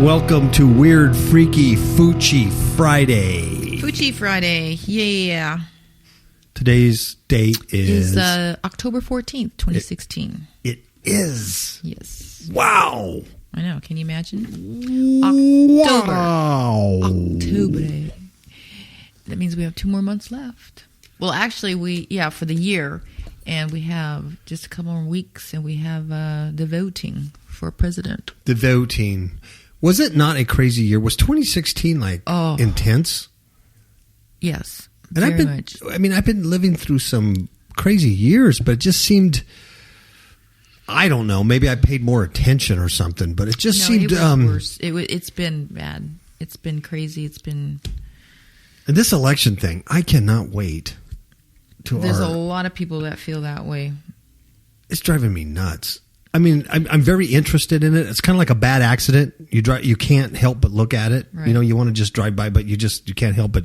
Welcome to Weird, Freaky, Fuchi Friday. Fuchi Friday, yeah. Today's date is... October 14th, 2016. It is. Yes. Wow. I know. Can you imagine? Wow. October. That means we have 2 more months left. Well, actually, for the year. And we have just a couple more weeks, and we have the voting for president. The voting. Was it not a crazy year? Was 2016 intense? Yes, and very much. I've been living through some crazy years, but it just seemed, I don't know, maybe I paid more attention or something, but it just seemed... it was worse. It's been bad. It's been crazy. It's been... And this election thing, I cannot wait. There's a lot of people that feel that way. It's driving me nuts. I mean, I'm very interested in it. It's kind of like a bad accident. You can't help but look at it. Right. You know, you want to just drive by, but you can't help but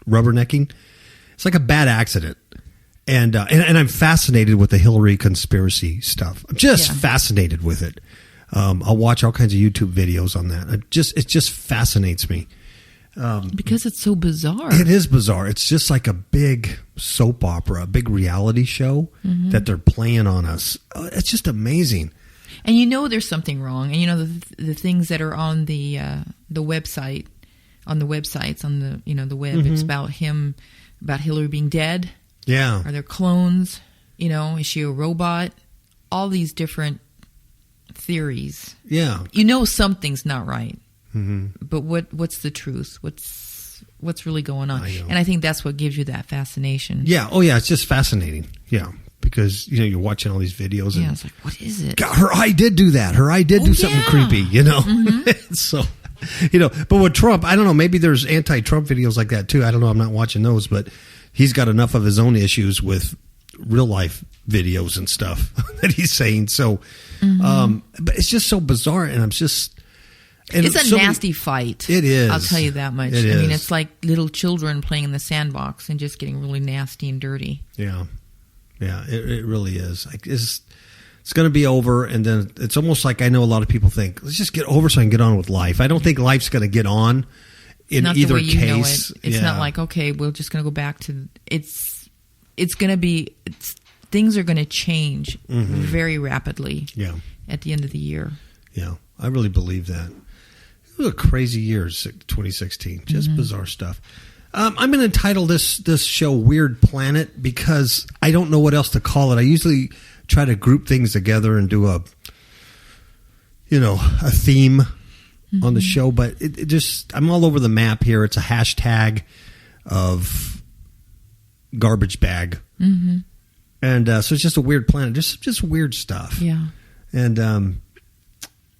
rubbernecking. It's like a bad accident. And I'm fascinated with the Hillary conspiracy stuff. I'm just fascinated with it. I'll watch all kinds of YouTube videos on that. It just fascinates me. Because it's so bizarre. It is bizarre. It's just like a big soap opera, a big reality show that they're playing on us. It's just amazing. And you know there's something wrong. And you know the things that are on the website, on the websites, on the web. It's about Hillary being dead. Yeah. Are there clones? Is she a robot? All these different theories. Yeah. You know something's not right. But what's the truth? What's really going on? And I think that's what gives you that fascination. Yeah. Oh, yeah. It's just fascinating. Yeah. Because, you're watching all these videos. And it's like, what is it? God, her eye did do that. Her eye did do something creepy, So, but with Trump, I don't know. Maybe there's anti-Trump videos like that, too. I don't know. I'm not watching those. But he's got enough of his own issues with real-life videos and stuff that he's saying. So, but it's just so bizarre. And I'm just... And it's a nasty fight. It is. I'll tell you that much. It's like little children playing in the sandbox and just getting really nasty and dirty. Yeah. Yeah, it really is. Like it's going to be over, and then it's almost like I know a lot of people think, let's just get over so I can get on with life. I don't think life's going to get on in not either the way you case. Know it. It's not like, okay, we're just going to go back to... It's going to be... things are going to change very rapidly at the end of the year. Yeah, I really believe that. It was a crazy year, 2016. Just bizarre stuff. I'm going to entitle this show Weird Planet because I don't know what else to call it. I usually try to group things together and do a theme on the show, but it just, I'm all over the map here. It's a hashtag of garbage bag. And so it's just a weird planet. Just weird stuff. Yeah. And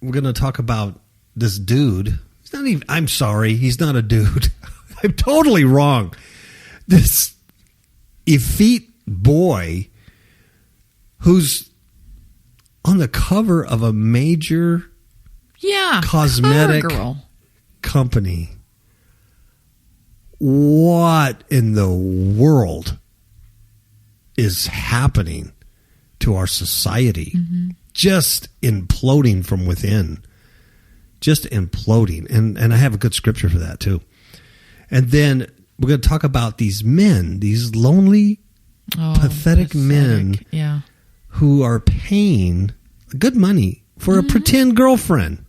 we're going to talk about this dude. He's not even, I'm sorry, he's not a dude. I'm totally wrong. This effete boy who's on the cover of a major cosmetic company. What in the world is happening to our society? Just imploding from within. Just imploding. And I have a good scripture for that too. And then we're going to talk about these men, these lonely, pathetic men who are paying good money for a pretend girlfriend.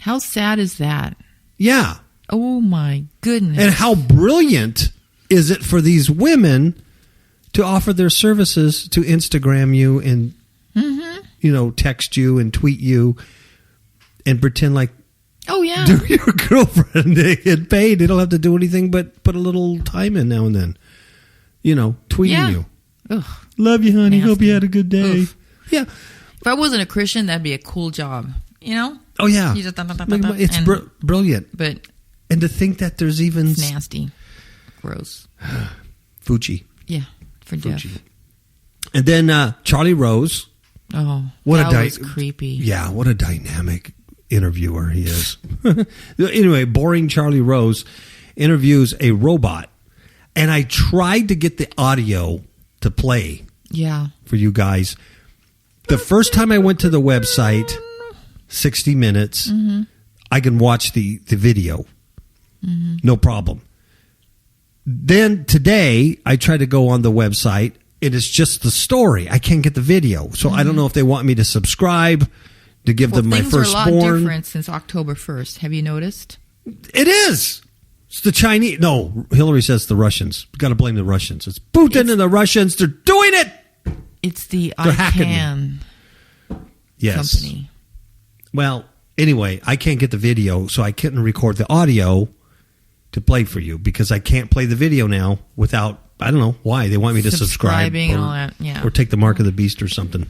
How sad is that? Yeah. Oh, my goodness. And how brilliant is it for these women to offer their services to Instagram you and, text you and tweet you and pretend like, they're your girlfriend. They get paid. They don't have to do anything but put a little time in now and then. Tweeting you. Ugh. Love you, honey. Nasty. Hope you had a good day. Oof. Yeah. If I wasn't a Christian, that'd be a cool job. Oh, yeah. It's brilliant. And to think that there's even... It's nasty. Gross. Fuchi. Yeah. For Jeff. And then Charlie Rose. Oh, that was creepy. Yeah, what a dynamic interviewer he is. Anyway, boring Charlie Rose interviews a robot. And I tried to get the audio to play for you guys. The first time I went to the website, 60 Minutes, I can watch the video. No problem. Then today, I try to go on the website. It is just the story. I can't get the video. So I don't know if they want me to subscribe to give them my firstborn. Things are a lot different since October 1st. Have you noticed? It is. It's the Chinese. No, Hillary says the Russians. Got to blame the Russians. It's Putin and the Russians. They're doing it. It's the They're hacking ICANN company. Well, anyway, I can't get the video, so I couldn't record the audio to play for you because I can't play the video now without, I don't know why. They want me to subscribe and all that. Yeah. or take the mark of the beast or something.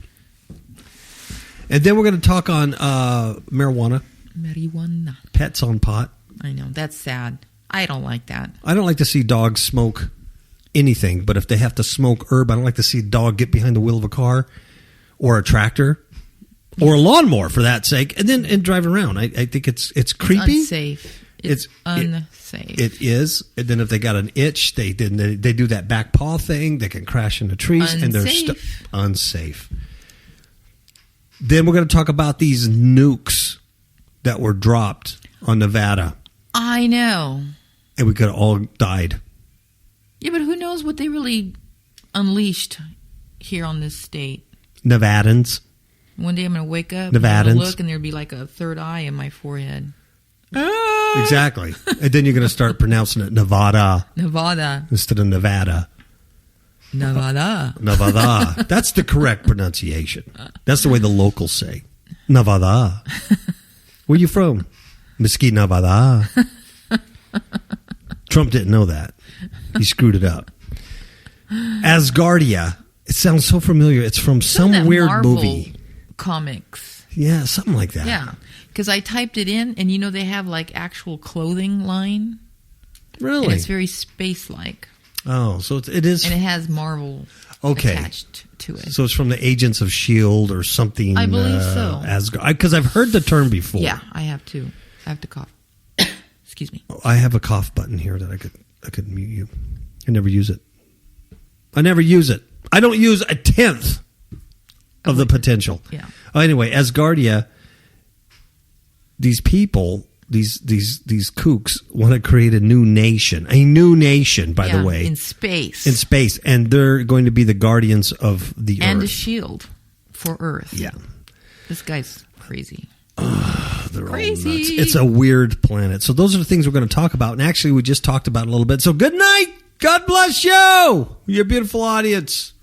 And then we're going to talk on marijuana. Marijuana. Pets on pot. I know. That's sad. I don't like that. I don't like to see dogs smoke anything, but if they have to smoke herb, I don't like to see a dog get behind the wheel of a car or a tractor or a lawnmower for that sake and drive around. I think it's creepy. It's unsafe. It's unsafe. It is. And then if they got an itch, they do that back paw thing. They can crash into trees and they're unsafe. Then we're going to talk about these nukes that were dropped on Nevada. I know. And we could have all died. Yeah, but who knows what they really unleashed here on this state? Nevadans. One day I'm going to wake up Nevadans. And look, and there'll be like a third eye in my forehead. Exactly. And then you're going to start pronouncing it Nevada. Nevada. Instead of Nevada. Nevada. Nevada. That's the correct pronunciation. That's the way the locals say. Nevada. Where you from? Mesquite, Nevada. Trump didn't know that. He screwed it up. Asgardia. It sounds so familiar. It's from some weird Marvel movie. Comics. Yeah, something like that. Yeah. Because I typed it in, and they have like actual clothing line. Really? And it's very space-like. Oh, so it is. And it has Marvel attached to it. So it's from the Agents of S.H.I.E.L.D. or something. I believe so. Because I've heard the term before. Yeah, I have too. I have to cough. Excuse me. I have a cough button here that I could mute you. I never use it. I never use it. I don't use a tenth of the potential. Yeah. Anyway, Asgardia, these people, these kooks want to create a new nation, by the way. In space. In space. And they're going to be the guardians of the Earth. And a shield for Earth. Yeah. This guy's crazy. They're crazy. All nuts. It's a weird planet. So those are the things we're going to talk about. And actually, we just talked about it a little bit. So good night. God bless you. Your beautiful audience.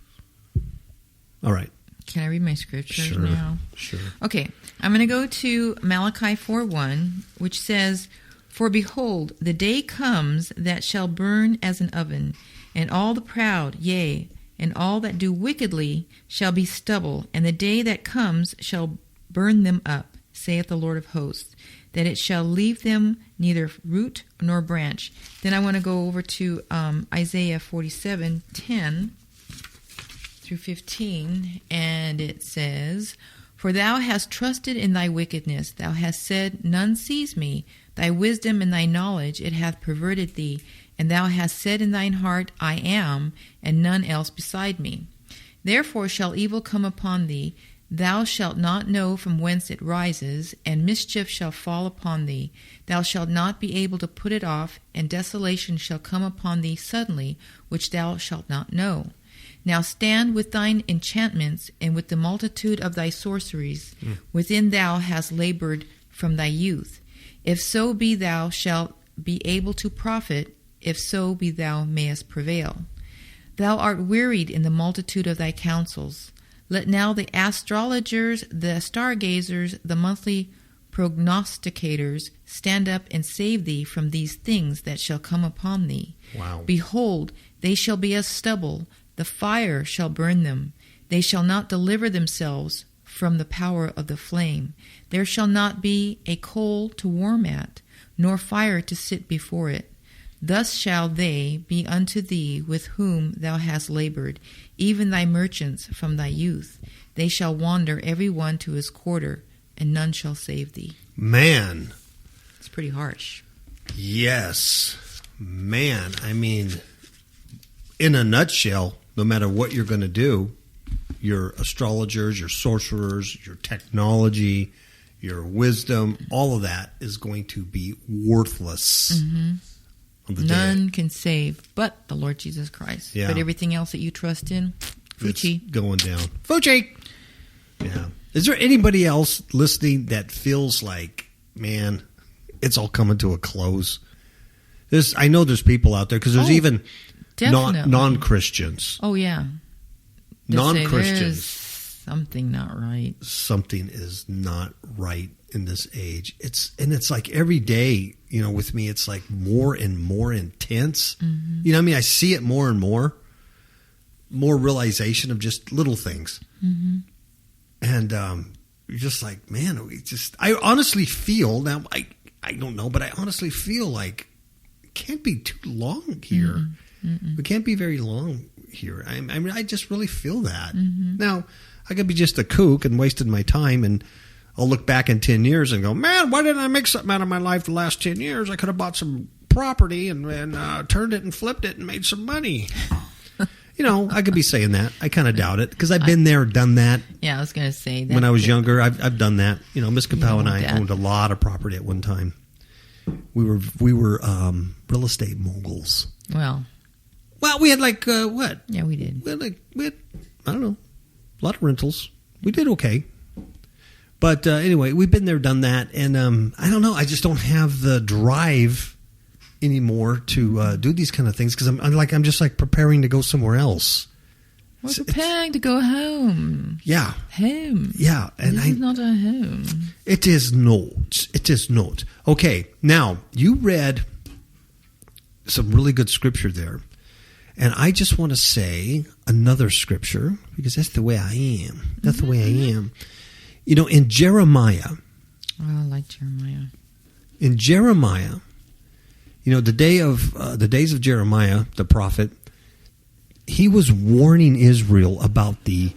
All right. Can I read my scriptures Sure. now? Sure. Okay. I'm going to go to Malachi 4:1, which says, "For behold, the day comes that shall burn as an oven, and all the proud, yea, and all that do wickedly shall be stubble, and the day that comes shall burn them up, saith the Lord of hosts, that it shall leave them neither root nor branch." Then I want to go over to Isaiah 47:10 through 15, and it says, "For thou hast trusted in thy wickedness, thou hast said, None sees me. Thy wisdom and thy knowledge it hath perverted thee, and thou hast said in thine heart, I am, and none else beside me. Therefore shall evil come upon thee, thou shalt not know from whence it rises, and mischief shall fall upon thee. Thou shalt not be able to put it off, and desolation shall come upon thee suddenly, which thou shalt not know. Now stand with thine enchantments, and with the multitude of thy sorceries, within thou hast labored from thy youth. If so be thou shalt be able to profit, if so be thou mayest prevail. Thou art wearied in the multitude of thy counsels. Let now the astrologers, the stargazers, the monthly prognosticators stand up and save thee from these things that shall come upon thee. Wow. Behold, they shall be as stubble, the fire shall burn them. They shall not deliver themselves from the power of the flame. There shall not be a coal to warm at, nor fire to sit before it. Thus shall they be unto thee with whom thou hast labored, even thy merchants from thy youth. They shall wander every one to his quarter, and none shall save thee. Man. It's pretty harsh. Yes. Man, I mean, in a nutshell, no matter what you're going to do, your astrologers, your sorcerers, your technology, your wisdom, all of that is going to be worthless. On the None day. can save but the Lord Jesus Christ. Yeah. But everything else that you trust in, Fuchi. It's going down. Fuchi! Yeah. Is there anybody else listening that feels like, man, it's all coming to a close? I know there's people out there, because there's even non-Christians. Oh, yeah. Non-Christians. Something not right. Something is not right in this age. It's like every day, with me, it's like more and more intense. You know what I mean? I see it more and more realization of just little things. And you're just like, man, I honestly feel, now I don't know, but I honestly feel like it can't be too long here. It can't be very long here. I mean, I just really feel that. Now, I could be just a kook and wasted my time, and I'll look back in 10 years and go, man, why didn't I make something out of my life the last 10 years? I could have bought some property and turned it and flipped it and made some money. I could be saying that. I kind of doubt it, because I've been there, done that. Yeah, I was going to say that. When I was younger, I've done that. Miss Kapow and I owned a lot of property at one time. We were real estate moguls. Well, we had like what? Yeah, we did. We had I don't know, a lot of rentals. We did okay. But anyway, we've been there, done that, and I don't know. I just don't have the drive anymore to do these kind of things, because I'm just preparing to go somewhere else. We're preparing to go home. Yeah, home. Yeah, and this is not our home. It is not. It is not. Okay, now you read some really good scripture there, and I just want to say another scripture, because that's the way I am. That's the way I am. In Jeremiah. Oh, I like Jeremiah. In Jeremiah, the days of Jeremiah, the prophet, he was warning Israel about the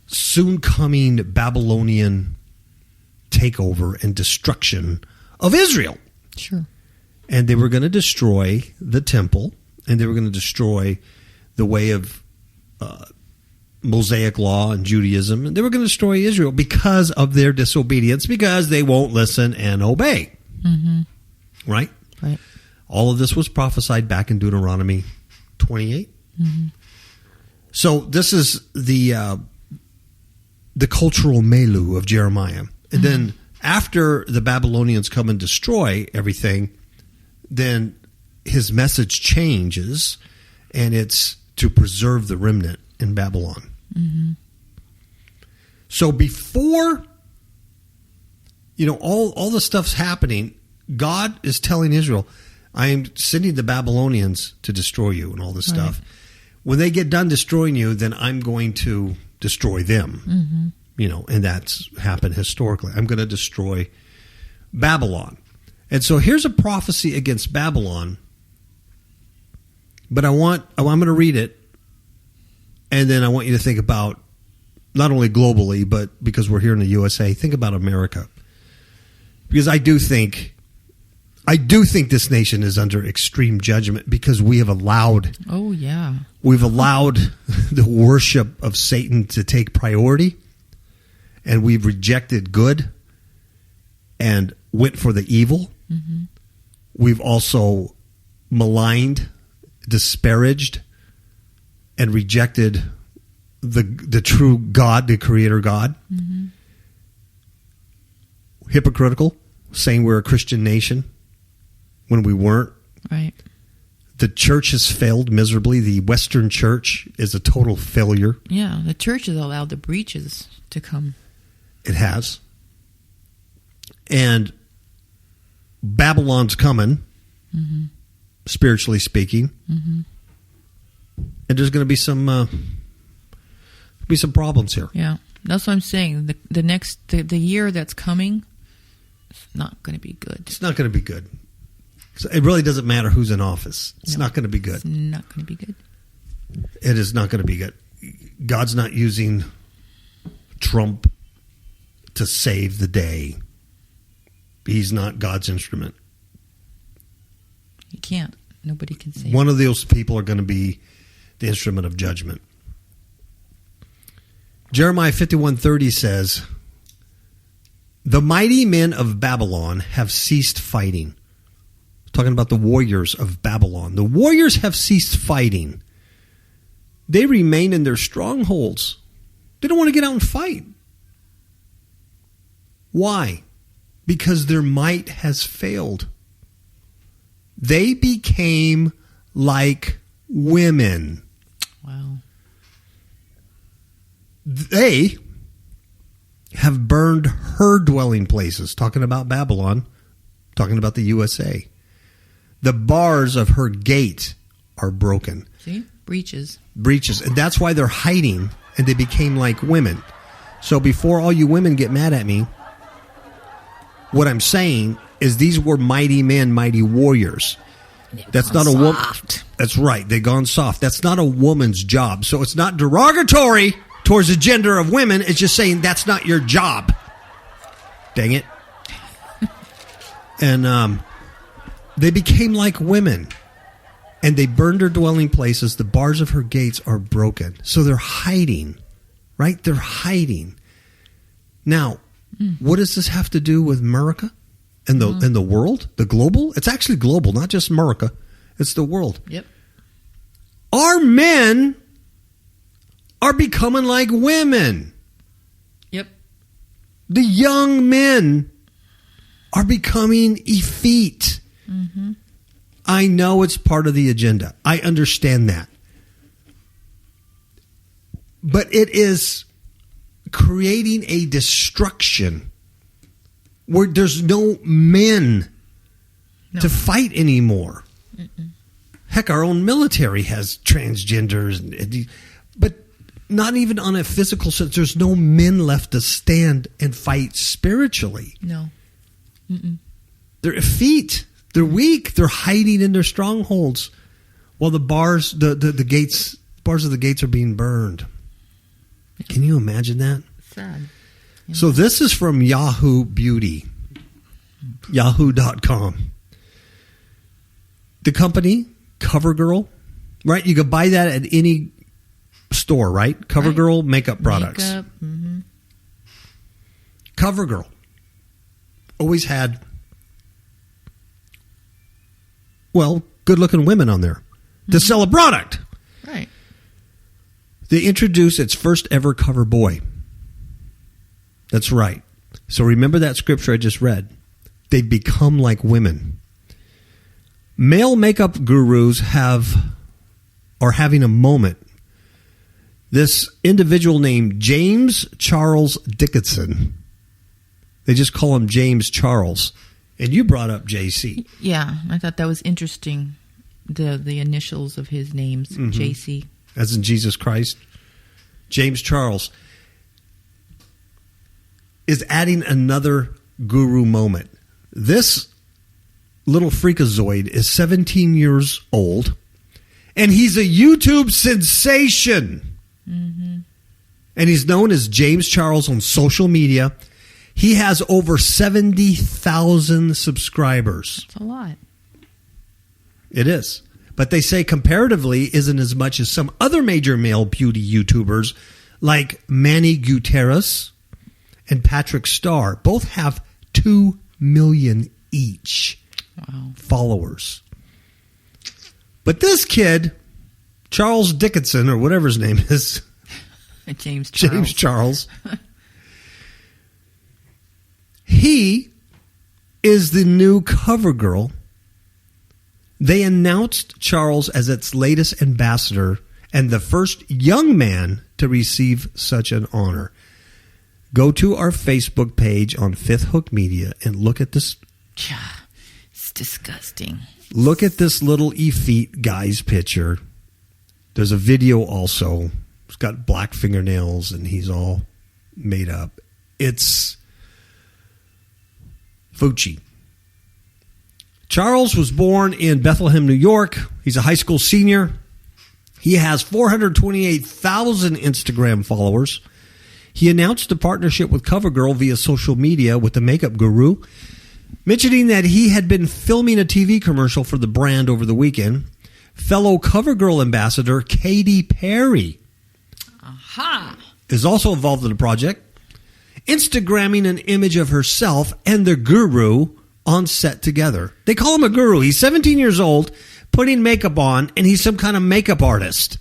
soon coming Babylonian takeover and destruction of Israel. Sure. And they were going to destroy the temple, and they were going to destroy the way of Mosaic law and Judaism, and they were going to destroy Israel because of their disobedience, because they won't listen and obey. Right? Right. All of this was prophesied back in Deuteronomy 28. So this is the cultural milieu of Jeremiah. And then after the Babylonians come and destroy everything, then his message changes, and it's to preserve the remnant in Babylon. So before all the stuff's happening, God is telling Israel, I am sending the Babylonians to destroy you and all this stuff. When they get done destroying you, then I'm going to destroy them. And that's happened historically. I'm going to destroy Babylon. And so here's a prophecy against Babylon. But I'm going to read it, and then I want you to think about, not only globally, but because we're here in the USA, think about America. Because I do think this nation is under extreme judgment, because we have allowed we've allowed the worship of Satan to take priority, and we've rejected good and went for the evil. We've also maligned, disparaged, and rejected the true God, the Creator God. Hypocritical, saying we're a Christian nation when we weren't. Right. The church has failed miserably. The Western church is a total failure. Yeah, the church has allowed the breaches to come. It has. And Babylon's coming, spiritually speaking. And there's going to be some problems here. Yeah, that's what I'm saying. The year that's coming, it's not going to be good. It's not going to be good. So it really doesn't matter who's in office. It's not going to be good. It's not going to be good. It is not going to be good. God's not using Trump to save the day. He's not God's instrument. He can't. Nobody can save. One of those people are going to be the instrument of judgment. Jeremiah 51:30 says, The mighty men of Babylon have ceased fighting. Talking about the warriors of Babylon. The warriors have ceased fighting. They remain in their strongholds. They don't want to get out and fight. Why? Because their might has failed. They became like women. Wow. They have burned her dwelling places. Talking about Babylon. Talking about the USA. The bars of her gate are broken. See? Breaches. And that's why they're hiding, and they became like women. So before all you women get mad at me, what I'm saying is these were mighty men, mighty warriors. That's not a woman. That's right. They've gone soft. That's not a woman's job. So it's not derogatory towards the gender of women. It's just saying that's not your job. Dang it. And they became like women. And they burned her dwelling places. The bars of her gates are broken. So they're hiding. Right? They're hiding. Now, what does this have to do with America and the world? The global? It's actually global, not just America. It's the world. Yep. Our men are becoming like women. Yep. The young men are becoming effete. Mm-hmm. I know it's part of the agenda. I understand that. But it is creating a destruction where there's no men to fight anymore. Mm-mm. Heck, our own military has transgenders, but not even on a physical sense. There's no men left to stand and fight spiritually. No. Mm-mm. They're effete. They're weak. They're hiding in their strongholds while the bars, the gates, bars of the gates are being burned. Can you imagine that? Sad. Yeah. So this is from Yahoo Beauty, yahoo.com. The company, CoverGirl, right? You could buy that at any store, right? CoverGirl makeup products. Makeup. Mm-hmm. CoverGirl always had, well, good-looking women on there to sell a product. Right. They introduced its first ever cover boy. That's right. So remember that scripture I just read. They become like women. Male makeup gurus are having a moment. This individual named James Charles Dickinson. They just call him James Charles. And you brought up JC. Yeah, I thought that was interesting. The initials of his names, JC. As in Jesus Christ. James Charles is adding another guru moment. This little freakazoid is 17 years old, and he's a YouTube sensation. Mm-hmm. And he's known as James Charles on social media. He has over 70,000 subscribers. That's a lot. It is. But they say comparatively isn't as much as some other major male beauty YouTubers like Manny Gutierrez and Patrick Starr. Both have 2 million each followers. But this kid, Charles Dickinson, or whatever his name is, James Charles, he is the new cover girl. They announced Charles as its latest ambassador and the first young man to receive such an honor. Go to our Facebook page on Fifth Hook Media and look at this. It's disgusting. Look at this little effete guy's picture. There's a video also. He's got black fingernails and he's all made up. It's Fucci. Charles was born in Bethlehem, New York. He's a high school senior. He has 428,000 Instagram followers. He announced a partnership with CoverGirl via social media with the makeup guru, mentioning that he had been filming a TV commercial for the brand over the weekend. Fellow CoverGirl ambassador Katy Perry is also involved in the project. Instagramming an image of herself and the guru on set together. They call him a guru. He's 17 years old, putting makeup on, and he's some kind of makeup artist.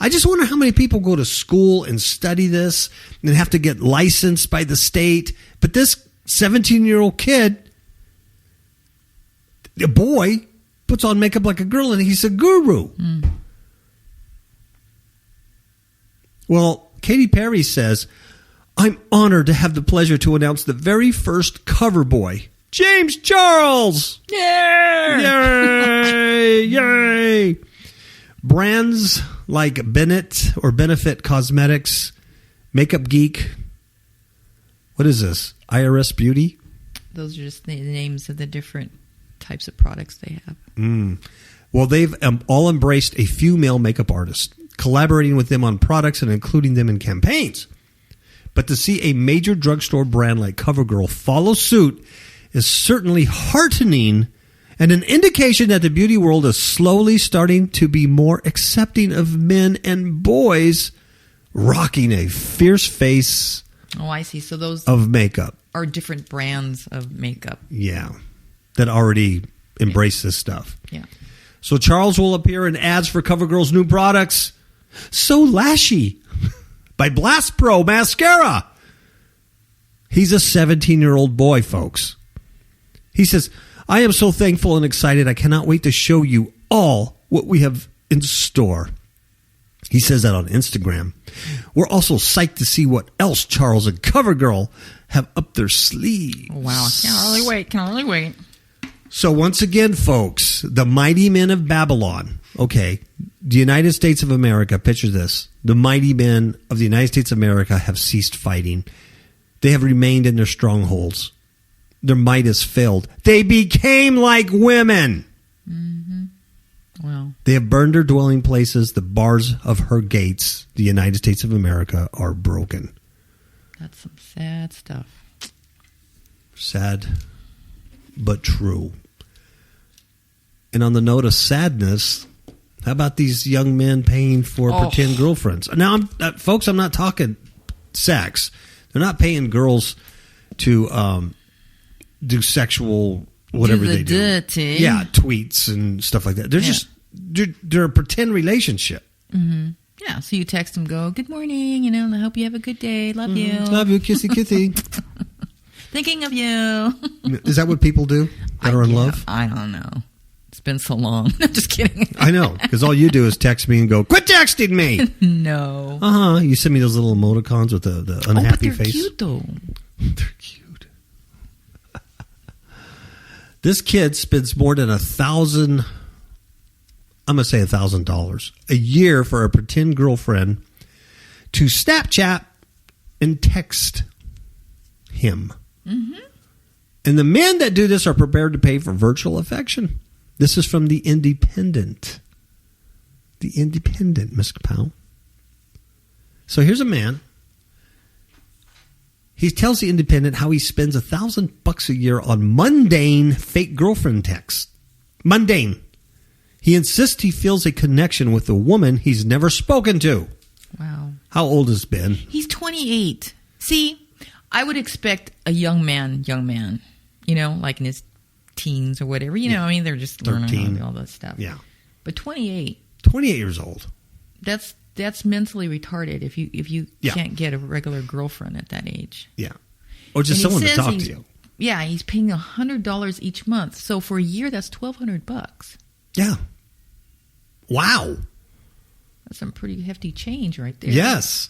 I just wonder how many people go to school and study this and have to get licensed by the state. But this 17-year-old kid, a boy, puts on makeup like a girl, and he's a guru. Well, Katy Perry says, I'm honored to have the pleasure to announce the very first cover boy, James Charles. Yeah! Yay! Yay! Brands like Bennett or Benefit Cosmetics, Makeup Geek. What is this? IRS Beauty? Those are just the names of the different types of products they have. Well, they've all embraced a few male makeup artists, collaborating with them on products and including them in campaigns. But to see a major drugstore brand like CoverGirl follow suit is certainly heartening and an indication that the beauty world is slowly starting to be more accepting of men and boys rocking a fierce face Oh, I see. So those of makeup. are different brands of makeup. Yeah, that already embrace this stuff. Yeah. So Charles will appear in ads for CoverGirl's new products. So Lashy by Blast Pro Mascara. He's a 17-year-old boy, folks. He says, I am so thankful and excited. I cannot wait to show you all what we have in store. He says that on Instagram. We're also psyched to see what else Charles and CoverGirl have up their sleeves. Oh, wow. Can't really wait. So once again, folks, the mighty men of Babylon. Okay, the United States of America, picture this. The mighty men of the United States of America have ceased fighting. They have remained in their strongholds. Their might has failed. They became like women. Well, They have burned their dwelling places. The bars of her gates, the United States of America, are broken. that's some sad stuff. Sad, but true. And on the note of sadness, how about these young men paying for pretend girlfriends? Now, folks, I'm not talking sex. They're not paying girls to do sexual whatever they do. Dirty. Yeah, tweets and stuff like that. They're just they're a pretend relationship. Yeah, so you text them, go, good morning, and I hope you have a good day. Love you. Love you, kissy kissy. Thinking of you. Is that what people do that are in love? I don't know. It's been so long. I'm just kidding. I know, because all you do is text me and go, quit texting me. No. You send me those little emoticons with the unhappy but they're face. cute, though. They're cute. This kid spends more than $1,000 a year for a pretend girlfriend to Snapchat and text him. And the men that do this are prepared to pay for virtual affection. This is from The Independent. The Independent, Miss Powell. So here's a man. He tells The Independent how he spends $1,000 a year on mundane fake girlfriend texts. Mundane. He insists he feels a connection with a woman he's never spoken to. Wow. How old is Ben? He's 28. See, I would expect a young man, like in his teens or whatever. I mean, they're just learning how to do all that stuff. Yeah. But 28. 28 years old. That's mentally retarded if you can't get a regular girlfriend at that age. Yeah. Or just And he someone to says talk to you. Yeah, he's paying $100 each month. So for a year, that's $1,200. Yeah. Wow. That's some pretty hefty change right there. Yes.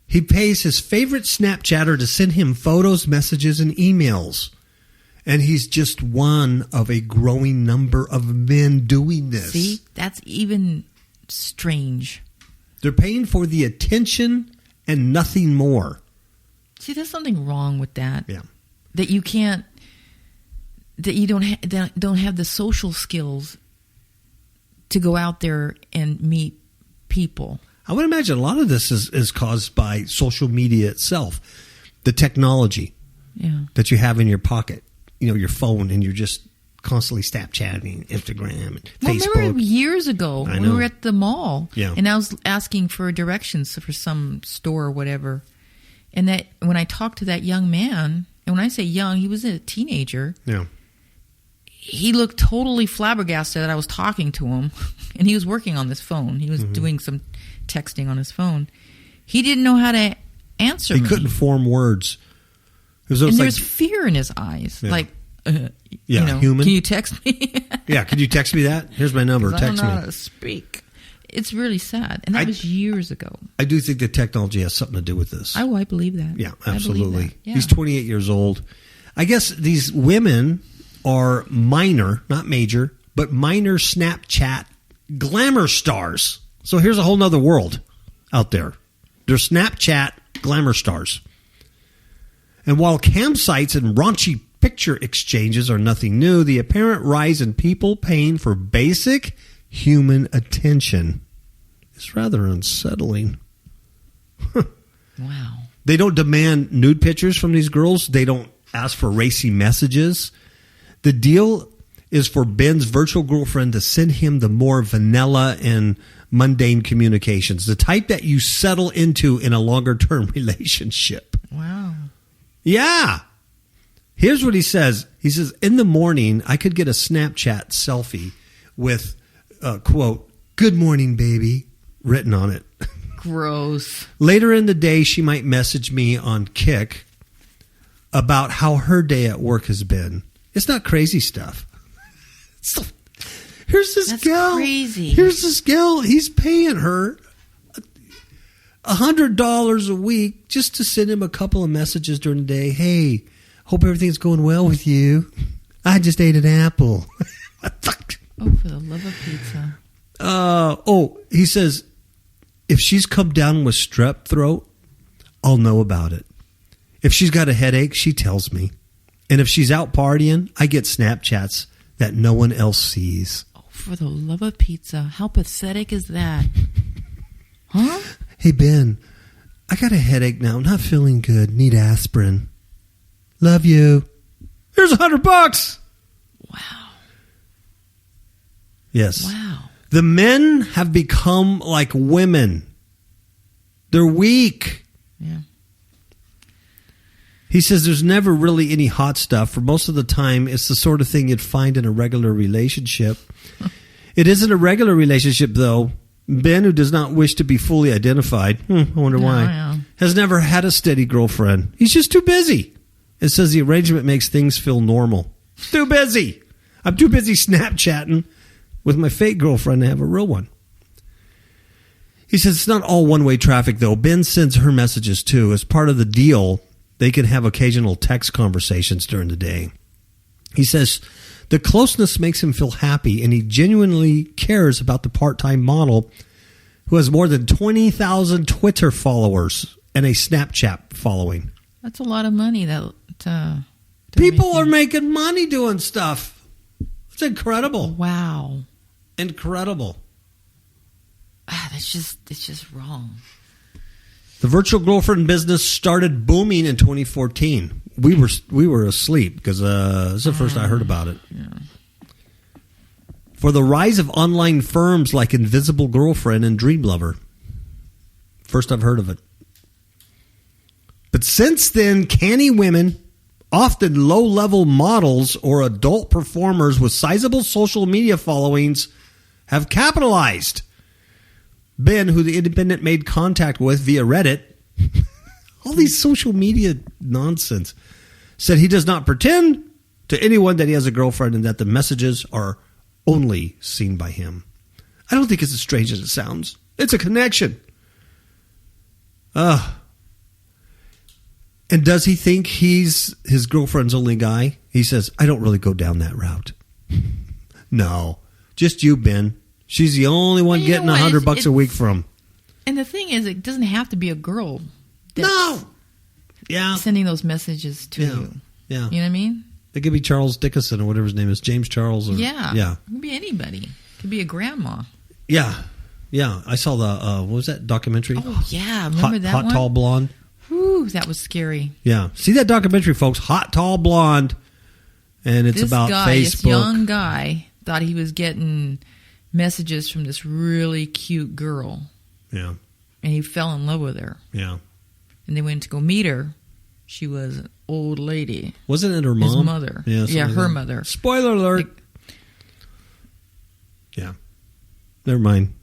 He pays his favorite Snapchatter to send him photos, messages, and emails. And he's just one of a growing number of men doing this. See, that's even strange. They're paying for the attention and nothing more. See, there's something wrong with that. Yeah. That you can't, that you don't have the social skills to go out there and meet people. I would imagine a lot of this is caused by social media itself, the technology that you have in your pocket, your phone, and you're just constantly Snapchatting, Instagram, and Facebook. Remember years ago when we were at the mall, Yeah. and I was asking for directions for some store or whatever, And that when I talked to that young man, and when I say young, he was a teenager. Yeah. He looked totally flabbergasted that I was talking to him. And he was working on this phone. He was doing some texting on his phone. He didn't know how to answer me. He couldn't form words. And there was fear in his eyes. Yeah. Like, human. Can you text me? Yeah, can you text me that? Here's my number. Text me. I don't know how to speak. It's really sad. And that was years ago. I do think that technology has something to do with this. I believe that. Yeah, absolutely. Yeah. He's 28 years old. I guess these women are minor, not major, but minor Snapchat glamour stars. So here's a whole nother world out there. They're Snapchat glamour stars. And while campsites and raunchy picture exchanges are nothing new, the apparent rise in people paying for basic human attention is rather unsettling. Wow. They don't demand nude pictures from these girls. They don't ask for racy messages. The deal is for Ben's virtual girlfriend to send him the more vanilla and mundane communications, the type that you settle into in a longer-term relationship. Wow. Yeah. Here's what he says. He says, in the morning, I could get a Snapchat selfie with, quote, "Good morning, baby," written on it. Gross. Later in the day, she might message me on Kik about how her day at work has been. It's not crazy stuff. Here's this That's gal. Crazy. Here's this gal. He's paying her $100 a week just to send him a couple of messages during the day. Hey, hope everything's going well with you. I just ate an apple. Oh, for the love of pizza. He says, if she's come down with strep throat, I'll know about it. If she's got a headache, she tells me. And if she's out partying, I get Snapchats that no one else sees. Oh, for the love of pizza. How pathetic is that? Huh? Hey, Ben, I got a headache now. I'm not feeling good. Need aspirin. Love you. Here's $100. Wow. Yes. Wow. The men have become like women. They're weak. Yeah. He says there's never really any hot stuff. For most of the time, it's the sort of thing you'd find in a regular relationship. It isn't a regular relationship, though. Ben, who does not wish to be fully identified, I wonder why, has never had a steady girlfriend. He's just too busy. It says the arrangement makes things feel normal. Too busy. I'm too busy Snapchatting with my fake girlfriend to have a real one. He says it's not all one-way traffic, though. Ben sends her messages, too. As part of the deal, they can have occasional text conversations during the day. He says the closeness makes him feel happy, and he genuinely cares about the part-time model who has more than 20,000 Twitter followers and a Snapchat following. That's a lot of money. People are making money doing stuff. It's incredible. Wow. Incredible. It's just wrong. The virtual girlfriend business started booming in 2014. We were asleep because this is the first I heard about it. Yeah. For the rise of online firms like Invisible Girlfriend and Dream Lover. First I've heard of it. But since then, canny women, often low-level models or adult performers with sizable social media followings, have capitalized. Ben, who the Independent made contact with via Reddit, all these social media nonsense, said he does not pretend to anyone that he has a girlfriend and that the messages are only seen by him. I don't think it's as strange as it sounds. It's a connection. And does he think he's his girlfriend's only guy? He says, I don't really go down that route. No, just you, Ben. She's the only one getting $100 a week from. And the thing is, it doesn't have to be a girl. No. Yeah. Sending those messages to you. Yeah. You know what I mean? It could be Charles Dickinson or whatever his name is. James Charles. Or, yeah. It could be anybody. It could be a grandma. Yeah. Yeah. I saw the, what was that documentary? Oh, yeah. Remember that one? Hot, Tall Blonde. Whew, that was scary. Yeah. See that documentary, folks. Hot, Tall Blonde. And it's about Facebook. This young guy thought he was getting messages from this really cute girl. Yeah. And he fell in love with her. Yeah. and they went to go meet her. She was an old lady. Wasn't it her mom? His mother. Yeah, her mother. Spoiler alert. Yeah. Never mind.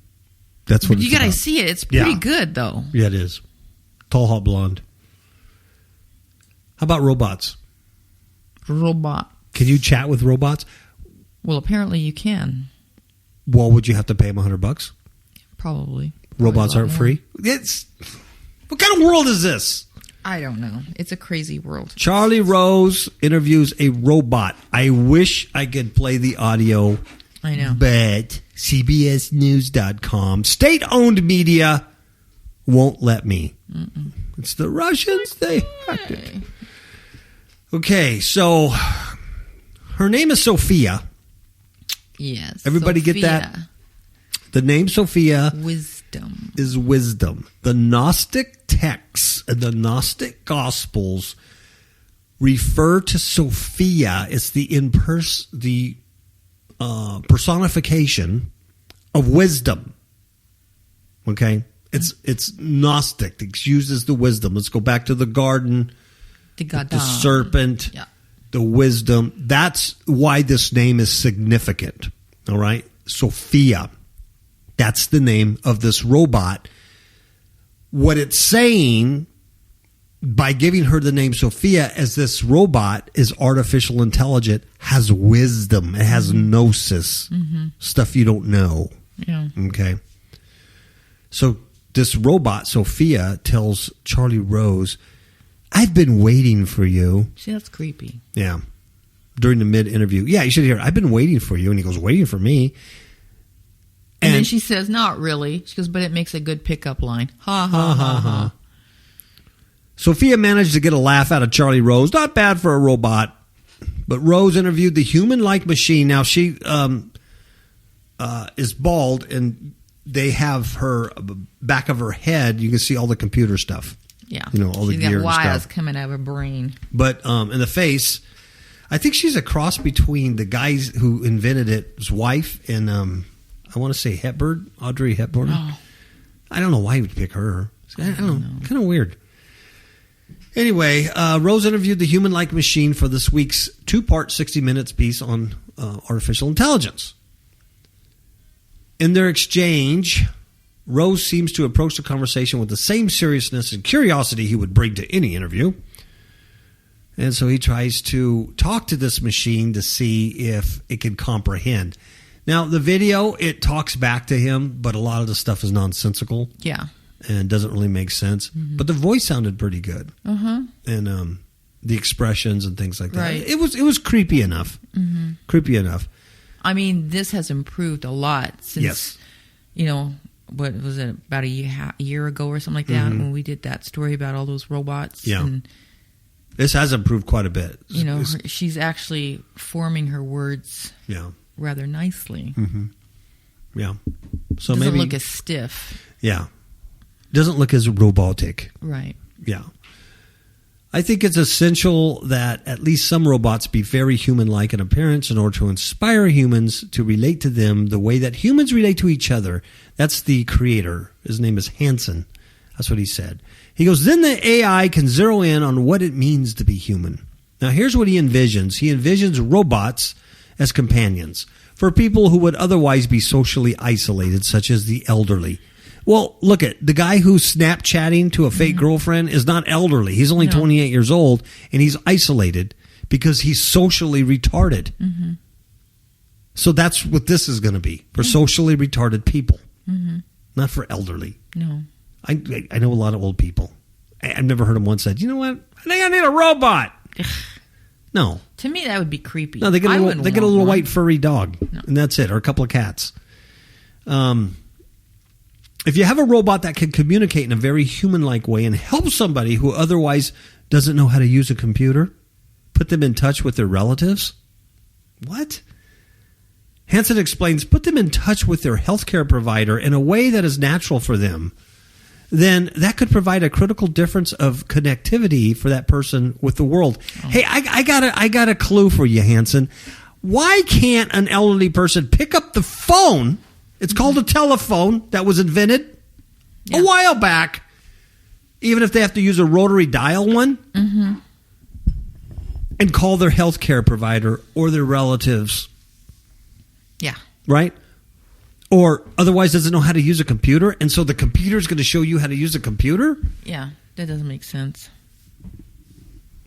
That's what you got to see it. It's pretty good, though. Yeah, it is. Tall, hot blonde. How about robots? Robot. Can you chat with robots? Well, apparently you can. Well, would you have to pay them $100? Probably. Robots aren't free? What kind of world is this? I don't know. It's a crazy world. Charlie Rose interviews a robot. I wish I could play the audio. I know. But CBSNews.com, state-owned media, won't let me. It's the Russians. They hacked it. Okay, so her name is Sophia. Yes. Everybody Sophia. get that? The name Sophia Wisdom. is wisdom. The Gnostic texts and the Gnostic Gospels refer to Sophia. It's the personification of wisdom. Okay? It's Gnostic. It uses the wisdom. Let's go back to the garden. The serpent. Yeah. The wisdom. That's why this name is significant. All right? Sophia. That's the name of this robot. What it's saying by giving her the name Sophia is this robot is artificial intelligent, has wisdom, it has gnosis, stuff you don't know. Yeah. Okay. So this robot, Sophia, tells Charlie Rose, I've been waiting for you. See, that's creepy. Yeah. During the mid-interview. Yeah, you should hear it. I've been waiting for you. And he goes, waiting for me? And then she says, not really. She goes, but it makes a good pickup line. Ha, ha, ha, ha. Sophia managed to get a laugh out of Charlie Rose. Not bad for a robot. But Rose interviewed the human-like machine. Now, she is bald, and they have her back of her head. You can see all the computer stuff. Yeah. You know, all the gear and stuff. She's got wires coming out of her brain. But in the face, I think she's a cross between the guys who invented it, his wife, and I want to say Hepburn, Audrey Hepburn. Oh. I don't know why he would pick her. I don't know. Kind of weird. Anyway, Rose interviewed the human-like machine for this week's 2-part 60 Minutes piece on artificial intelligence. In their exchange, Rose seems to approach the conversation with the same seriousness and curiosity he would bring to any interview. And so he tries to talk to this machine to see if it can comprehend. Now, the video, it talks back to him, but a lot of the stuff is nonsensical. Yeah. And doesn't really make sense. Mm-hmm. But the voice sounded pretty good. Uh-huh. And the expressions and things like that. Right. It was creepy enough. Mm-hmm. Creepy enough. I mean, this has improved a lot since, you know, what was it, about a year ago or something like that, when we did that story about all those robots. Yeah. And, this has improved quite a bit. You know, she's actually forming her words rather nicely. Mm-hmm. Yeah. So doesn't maybe look as stiff. Yeah. Doesn't look as robotic. Right. Yeah. I think it's essential that at least some robots be very human-like in appearance in order to inspire humans to relate to them the way that humans relate to each other. That's the creator. His name is Hansen. That's what he said. He goes, then the AI can zero in on what it means to be human. Now, here's what he envisions. He envisions robots as companions for people who would otherwise be socially isolated, such as the elderly. Well, look at the guy who's Snapchatting to a fake girlfriend is not elderly. He's only 28 years old, and he's isolated because he's socially retarded. Mm-hmm. So that's what this is going to be for socially retarded people, not for elderly. No. I know a lot of old people. I've never heard them once said, you know what? I think I need a robot. No. To me, that would be creepy. No, they get a little white furry dog, and that's it, or a couple of cats. If you have a robot that can communicate in a very human-like way and help somebody who otherwise doesn't know how to use a computer, put them in touch with their relatives. What? Hansen explains, put them in touch with their healthcare provider in a way that is natural for them. Then that could provide a critical difference of connectivity for that person with the world. Oh. Hey, I got a clue for you, Hansen. Why can't an elderly person pick up the phone? It's called a telephone that was invented a while back. Even if they have to use a rotary dial one and call their healthcare provider or their relatives. Yeah. Right? Or otherwise doesn't know how to use a computer, and so the computer is going to show you how to use a computer? Yeah, that doesn't make sense.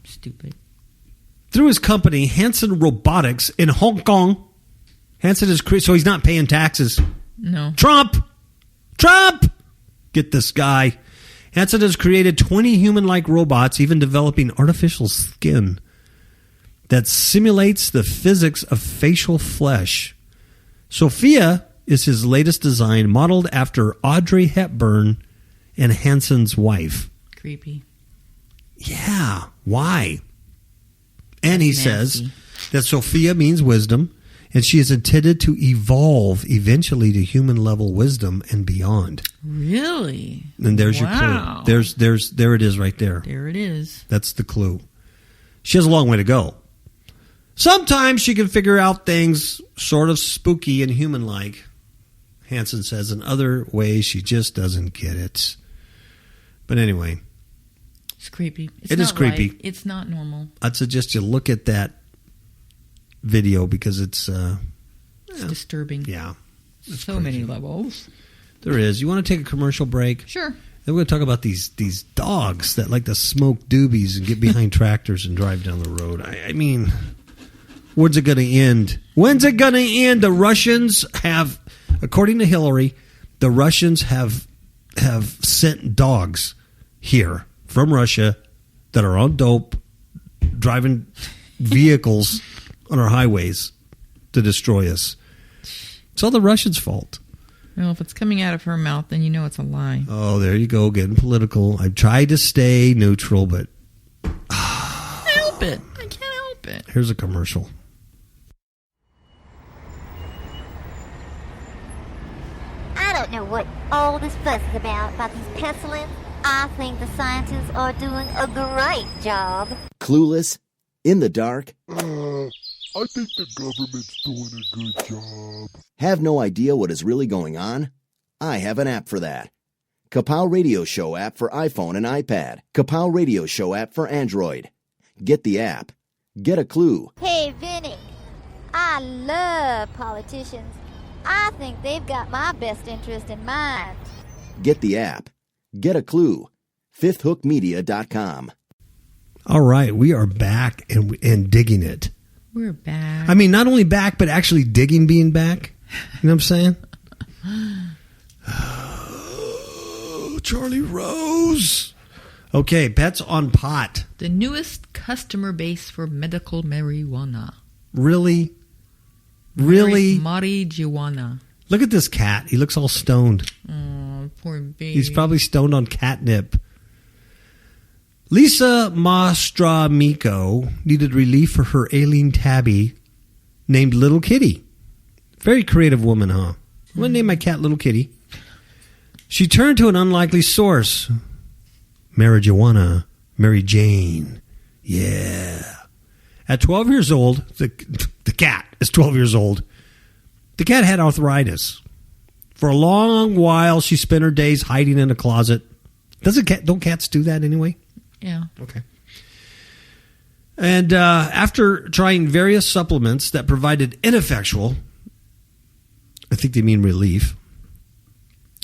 Stupid. Through his company, Hanson Robotics in Hong Kong, Hanson is so he's not paying taxes. No. Trump! Get this guy. Hanson has created 20 human-like robots, even developing artificial skin that simulates the physics of facial flesh. Sophia is his latest design, modeled after Audrey Hepburn and Hanson's wife. Creepy. Yeah, why? And he Nasty. says that Sophia means wisdom, and she is intended to evolve eventually to human-level wisdom and beyond. Really? And there's your clue. There it is right there. There it is. That's the clue. She has a long way to go. Sometimes she can figure out things sort of spooky and human-like, Hanson says. In other ways, she just doesn't get it. But anyway. It's creepy. It is creepy. Right. It's not normal. I'd suggest you look at that video because it's disturbing. Yeah. So many levels. There is. You want to take a commercial break? Sure. Then we're going to talk about these dogs that like to smoke doobies and get behind tractors and drive down the road. I mean, when's it going to end? When's it going to end? The Russians have, according to Hillary, the Russians have sent dogs here from Russia that are on dope, driving vehicles on our highways to destroy us. It's all the Russians' fault. Well, if it's coming out of her mouth, then you know it's a lie. Oh, there you go, getting political. I've tried to stay neutral, but I can't help it. I can't help it. Here's a commercial. I don't know what all this fuss is about these pestilence. I think the scientists are doing a great job. Clueless? In the dark? I think the government's doing a good job. Have no idea what is really going on? I have an app for that. Kapow Radio Show app for iPhone and iPad. Kapow Radio Show app for Android. Get the app. Get a clue. Hey, Vinny, I love politicians. I think they've got my best interest in mind. Get the app. Get a clue. FifthHookMedia.com. All right, we are back and digging it. We're back. I mean, not only back, but actually digging being back. You know what I'm saying? Oh, Charlie Rose. Okay, pets on pot. The newest customer base for medical marijuana. Really? Really? Marijuana. Look at this cat. He looks all stoned. Oh, poor baby. He's probably stoned on catnip. Lisa Mastramico needed relief for her ailing tabby named Little Kitty. Very creative woman, huh? I'm going to name my cat Little Kitty. She turned to an unlikely source. Marijuana. Mary Jane. Yeah. At 12 years old, the cat is 12 years old. The cat had arthritis. For a long while, she spent her days hiding in a closet. Don't cats do that anyway? Yeah. Okay. And after trying various supplements that provided ineffectual, I think they mean relief,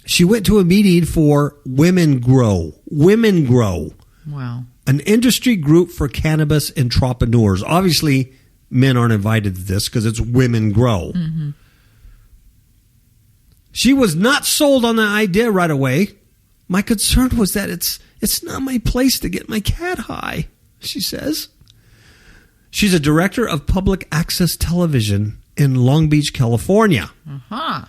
she went to a meeting for Women Grow. Women Grow. Wow. An industry group for cannabis entrepreneurs. Obviously, men aren't invited to this because it's Women Grow. Mm-hmm. She was not sold on the idea right away. My concern was that it's not my place to get my cat high, she says. She's a director of public access television in Long Beach, California. Uh-huh.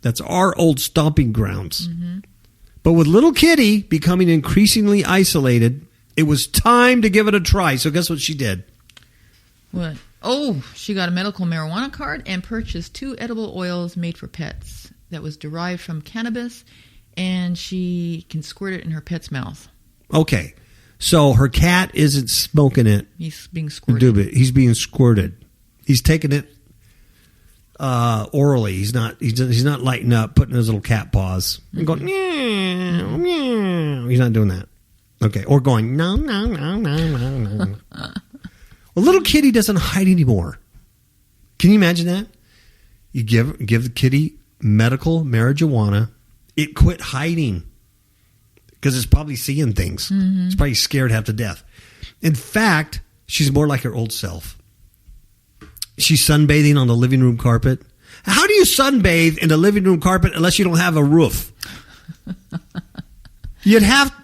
That's our old stomping grounds. Mm-hmm. But with Little Kitty becoming increasingly isolated, it was time to give it a try. So guess what she did? What? Oh, she got a medical marijuana card and purchased 2 edible oils made for pets that was derived from cannabis, and she can squirt it in her pet's mouth. Okay. So her cat isn't smoking it. He's being squirted. He's being squirted. He's taking it orally. He's not lighting up, putting his little cat paws and going, meow, meow. He's not doing that. Okay. Or going, no, no, no, no, no, no. Well, little kitty doesn't hide anymore. Can you imagine that? You give the kitty medical marijuana. It quit hiding because it's probably seeing things. Mm-hmm. It's probably scared half to death. In fact, she's more like her old self. She's sunbathing on the living room carpet. How do you sunbathe in the living room carpet unless you don't have a roof? You'd have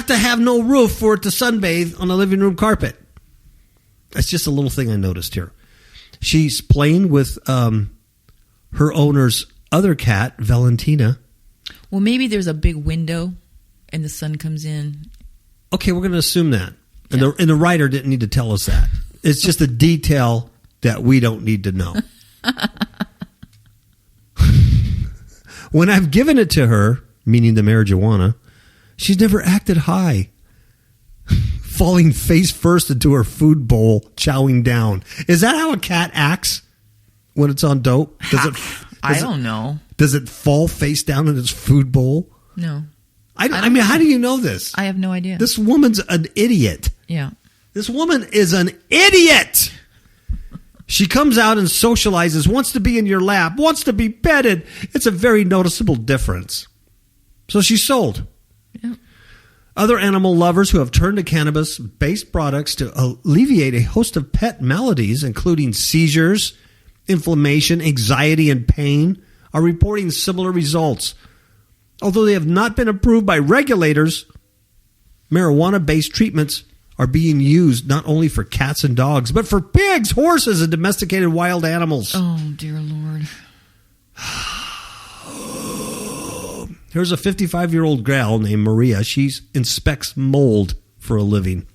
to have no roof for it to sunbathe on the living room carpet. That's just a little thing I noticed here. She's playing with her owner's other cat, Valentina. Well, maybe there's a big window and the sun comes in. Okay, we're going to assume that. And, the writer didn't need to tell us that. It's just a detail that we don't need to know. When I've given it to her, meaning the marijuana, she's never acted high. Falling face first into her food bowl, chowing down. Is that how a cat acts when it's on dope? I don't know. Does it fall face down in its food bowl? No. I mean, how do you know this? I have no idea. This woman's an idiot. Yeah. This woman is an idiot. She comes out and socializes, wants to be in your lap, wants to be petted. It's a very noticeable difference. So she's sold. Yeah. Other animal lovers who have turned to cannabis-based products to alleviate a host of pet maladies, including seizures, inflammation, anxiety, and pain, are reporting similar results. Although they have not been approved by regulators, marijuana-based treatments are being used not only for cats and dogs, but for pigs, horses, and domesticated wild animals. Oh, dear Lord. Here's a 55-year-old gal named Maria. She inspects mold for a living.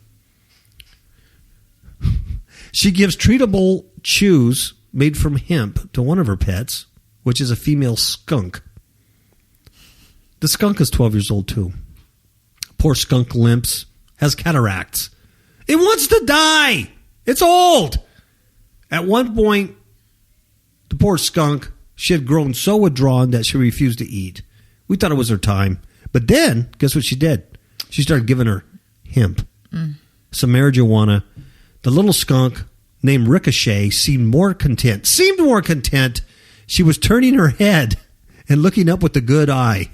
She gives treatable chews made from hemp to one of her pets, which is a female skunk. The skunk is 12 years old, too. Poor skunk limps, has cataracts. It wants to die. It's old. At one point, the poor skunk, she had grown so withdrawn that she refused to eat. We thought it was her time. But then, guess what she did? She started giving her hemp, some marijuana. The little skunk named Ricochet seemed more content. She was turning her head and looking up with a good eye.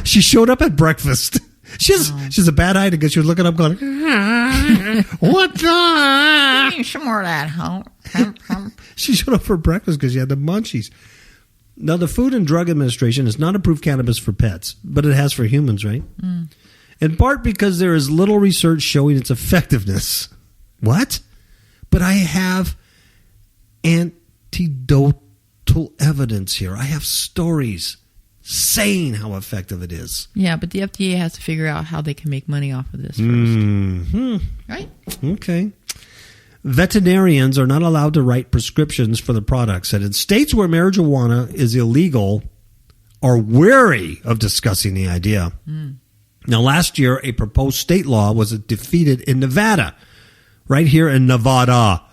She showed up at breakfast. She's a bad eye because she was looking up going, what's up? Some more of that, huh? She showed up for breakfast because she had the munchies. Now, the Food and Drug Administration has not approved cannabis for pets, but it has for humans, right? Mm. In part because there is little research showing its effectiveness. What? But I have anecdotal evidence here. I have stories saying how effective it is. Yeah, but the FDA has to figure out how they can make money off of this first. Mm-hmm. Right? Okay. Veterinarians are not allowed to write prescriptions for the products, and in states where marijuana is illegal are wary of discussing the idea. Mm. Now, last year, a proposed state law was defeated in Nevada, right here in Nevada.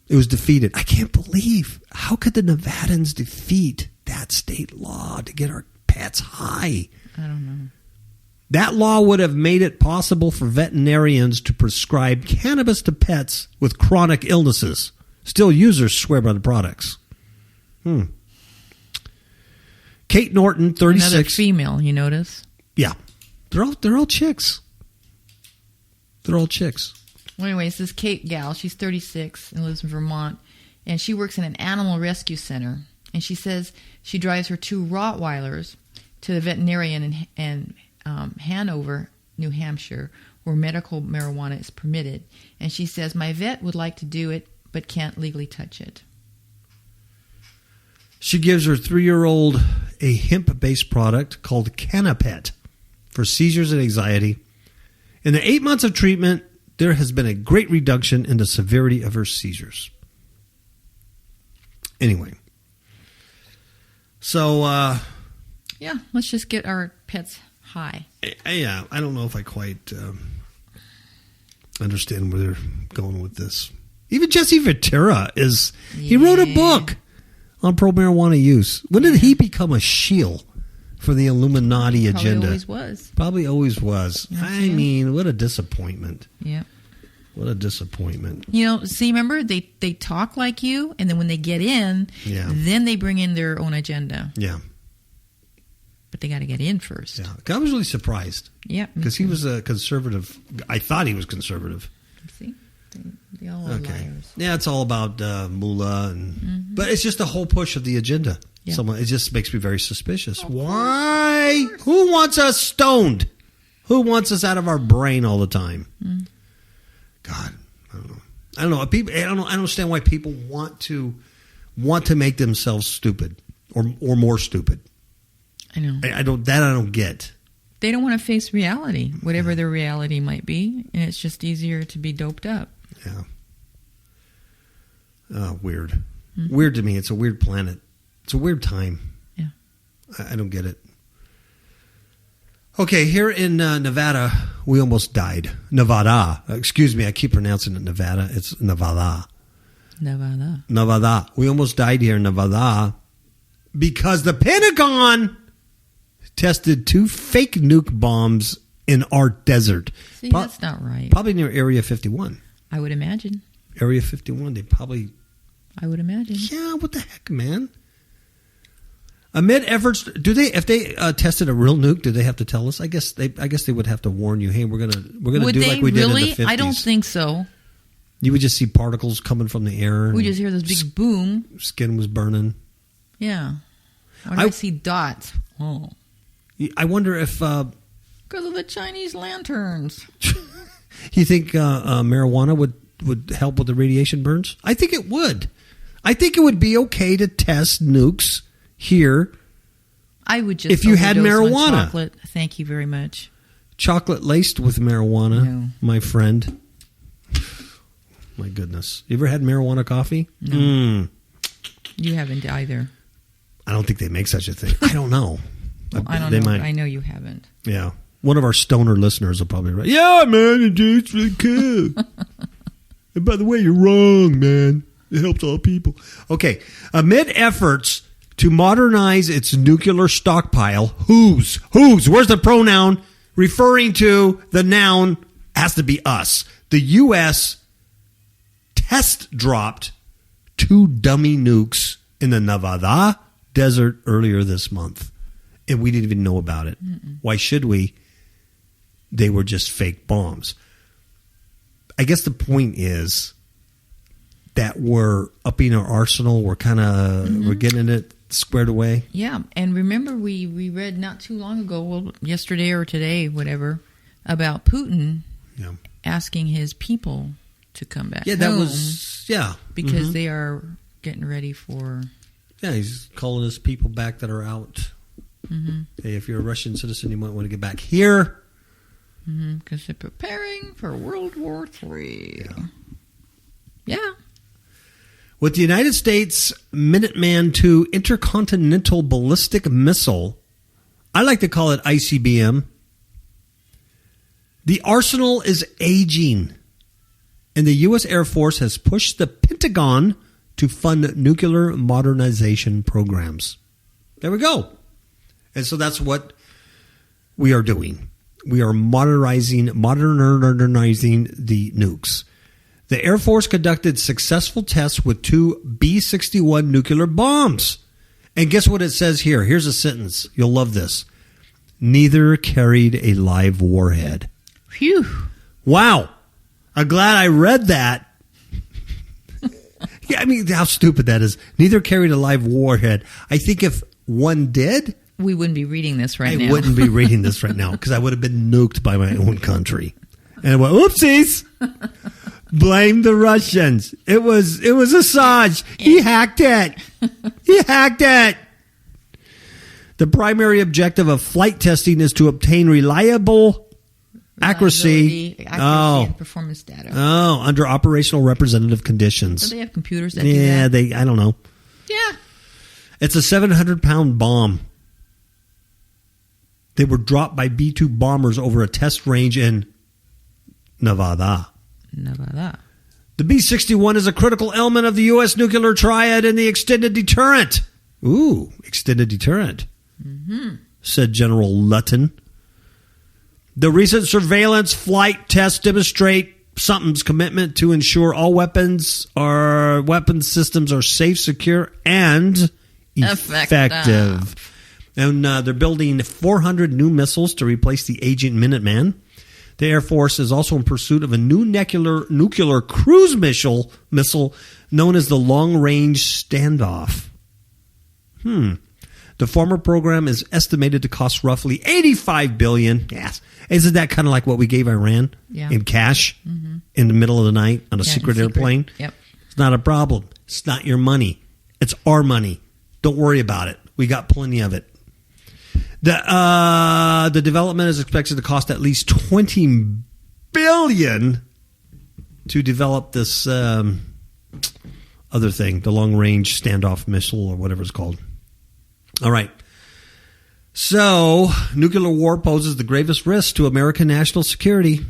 It was defeated. I can't believe, how could the Nevadans defeat that state law to get our pets high? I don't know. That law would have made it possible for veterinarians to prescribe cannabis to pets with chronic illnesses. Still, users swear by the products. Kate Norton, 36. Another female, you notice? Yeah. They're all chicks. They're all chicks. Well, anyways, this Kate gal, she's 36 and lives in Vermont, and she works in an animal rescue center. And she says she drives her 2 Rottweilers to the veterinarian in Hanover, New Hampshire, where medical marijuana is permitted. And she says, my vet would like to do it, but can't legally touch it. She gives her 3-year-old a hemp-based product called Canapet for seizures and anxiety. In the 8 months of treatment, there has been a great reduction in the severity of her seizures. Anyway. So, yeah, let's just get our pets high. Yeah, I don't know if I quite understand where they're going with this. Even Jesse Ventura he wrote a book on pro marijuana use. When did he become a shield for the Illuminati agenda. Probably always was. I mean, what a disappointment. Yeah. What a disappointment. See, remember, they talk like you, and then when they get in, then they bring in their own agenda. Yeah. But they got to get in first. Yeah. I was really surprised. Yeah. Because he was a conservative. I thought he was conservative. See? They all are liars. Yeah, it's all about mullah. But it's just the whole push of the agenda. Yeah. It just makes me very suspicious. Why? Who wants us stoned? Who wants us out of our brain all the time? God, I don't know. People, I don't understand why people want to make themselves stupid or more stupid. I know. I don't get. They don't want to face reality, whatever their reality might be, and it's just easier to be doped up. Yeah. Weird. Weird to me. It's a weird planet. It's a weird time. Yeah. I don't get it. Okay, here in Nevada, we almost died. Nevada. Excuse me, I keep pronouncing it Nevada. It's Nevada. Nevada. We almost died here in Nevada because the Pentagon tested 2 fake nuke bombs in our desert. See, that's not right. Probably near Area 51. I would imagine. Area 51, they probably... I would imagine. Yeah, what the heck, man? Amid efforts, if they tested a real nuke, do they have to tell us? I guess they would have to warn you. Hey, we're gonna do like we did in the 50s. I don't think so. You would just see particles coming from the air. We just hear this big boom. Skin was burning. Yeah, I see dots. Oh, I wonder if because of the Chinese lanterns. You think marijuana would help with the radiation burns? I think it would. I think it would be okay to test nukes here. I would just if you had marijuana. Chocolate. Thank you very much. Chocolate laced with marijuana, no. My friend. My goodness. You ever had marijuana coffee? No. You haven't either. I don't think they make such a thing. I don't know. Well, I don't know. Might. I know you haven't. Yeah. One of our stoner listeners will probably write, yeah, man, it's really cool. And by the way, you're wrong, man. It helps all people. Okay. Amid efforts to modernize its nuclear stockpile, whose? Where's the pronoun? Referring to the noun has to be us. The U.S. test dropped 2 dummy nukes in the Nevada desert earlier this month. And we didn't even know about it. Why should we? They were just fake bombs. I guess the point is that we're upping our arsenal. We're kind of we're getting it squared away. Yeah, and remember we read not too long ago, well, yesterday or today, whatever, about Putin asking his people to come back. Yeah, that was because they are getting ready for. Yeah, he's calling his people back that are out. Hey, if you're a Russian citizen, you might want to get back here. Because they're preparing for World War III. Yeah. With the United States Minuteman II intercontinental ballistic missile, I like to call it ICBM, the arsenal is aging, and the U.S. Air Force has pushed the Pentagon to fund nuclear modernization programs. There we go. And so that's what we are doing. We are modernizing the nukes. The Air Force conducted successful tests with 2 B-61 nuclear bombs. And guess what it says here? Here's a sentence. You'll love this. Neither carried a live warhead. Phew. Wow. I'm glad I read that. Yeah, I mean, how stupid that is. Neither carried a live warhead. I think if one did, we wouldn't be reading this right now. I wouldn't be reading this right now because I would have been nuked by my own country. And I went, oopsies. Blame the Russians. It was Assange. He hacked it. The primary objective of flight testing is to obtain reliable accuracy and performance data. Oh, under operational representative conditions. Do they have computers that do that? I don't know. Yeah. It's a 700-pound bomb. They were dropped by B-2 bombers over a test range in Nevada. The B-61 is a critical element of the U.S. nuclear triad and the extended deterrent. Ooh, extended deterrent. said General Lutton. The recent surveillance flight tests demonstrate something's commitment to ensure all weapons systems are safe, secure, and effective. And they're building 400 new missiles to replace the aging Minuteman. The Air Force is also in pursuit of a new nuclear cruise missile known as the Long Range Standoff. The former program is estimated to cost roughly $85 billion. Yes. Isn't that kind of like what we gave Iran in cash in the middle of the night on a secret airplane? Yep. It's not a problem. It's not your money. It's our money. Don't worry about it. We got plenty of it. The development is expected to cost at least $20 billion to develop this other thing, the long-range standoff missile or whatever it's called. All right. So, nuclear war poses the gravest risk to American national security.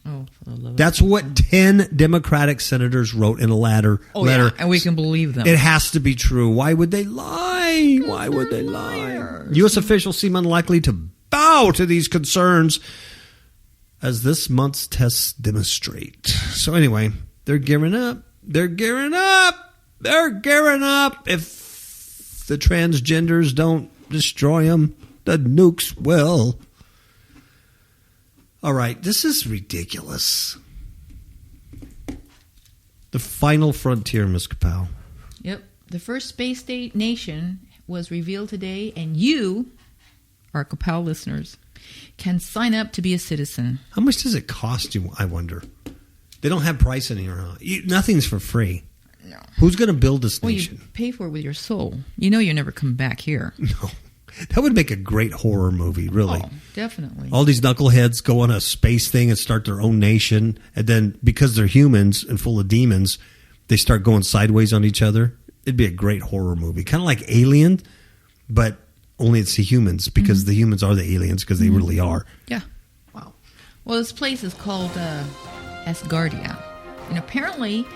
Oh, that's what 10 Democratic senators wrote in a letter. Yeah, and we can believe them. It has to be true. Why would they lie? Why would they lie? U.S. officials seem unlikely to bow to these concerns, as this month's tests demonstrate. So anyway, they're gearing up. They're gearing up. They're gearing up. If the transgenders don't destroy them, the nukes will. All right, this is ridiculous. The final frontier, Ms. Kapow. Yep. The first space state nation was revealed today, and you, our Kapow listeners, can sign up to be a citizen. How much does it cost you, I wonder? They don't have pricing here, huh? Nothing's for free. No. Who's going to build this nation? You pay for it with your soul. You know you'll never come back here. No. That would make a great horror movie, really. Oh, definitely. All these knuckleheads go on a space thing and start their own nation, and then because they're humans and full of demons, they start going sideways on each other. It'd be a great horror movie. Kind of like Alien, but only it's the humans, because the humans are the aliens, because they really are. Yeah. Wow. Well, this place is called Asgardia. And apparently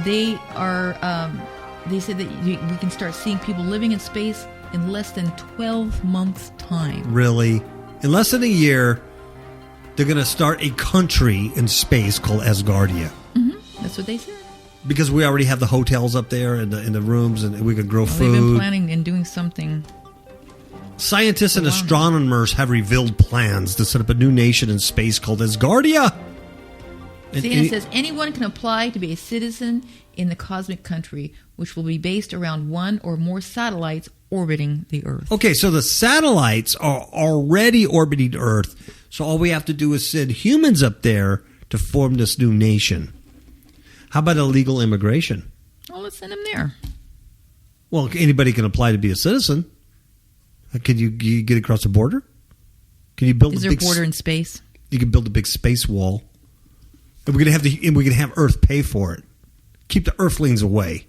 they are, they said that we can start seeing people living in space in less than 12 months' time. Really? In less than a year, they're going to start a country in space called Asgardia. That's what they said. Because we already have the hotels up there and in the rooms, and we can grow food. They've been planning and doing something. Scientists and astronomers have revealed plans to set up a new nation in space called Asgardia. CNN says anyone can apply to be a citizen in the cosmic country, which will be based around one or more satellites orbiting the Earth. Okay, so the satellites are already orbiting Earth, so all we have to do is send humans up there to form this new nation. How about illegal immigration? Well, let's send them there. Well, anybody can apply to be a citizen. Can you get across the border? Can you build Is a there big a border in space? You can build a big space wall. And we're gonna have Earth pay for it. Keep the Earthlings away.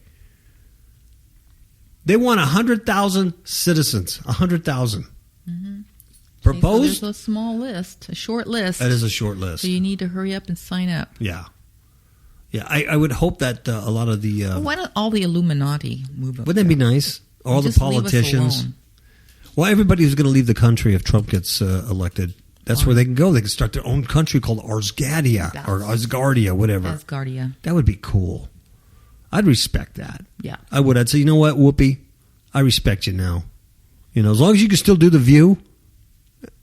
They want 100,000 citizens. 100,000. Proposed. So there's a small list, a short list. That is a short list. So you need to hurry up and sign up. Yeah. Yeah, I would hope that a lot of the... why don't all the Illuminati move up? Wouldn't that be nice? All the politicians. Well, everybody who's going to leave the country if Trump gets elected, that's where they can go. They can start their own country called Asgardia or Asgardia, whatever. Asgardia. That would be cool. I'd respect that. Yeah. I would. I'd say, you know what, Whoopi? I respect you now. You know, as long as you can still do the View.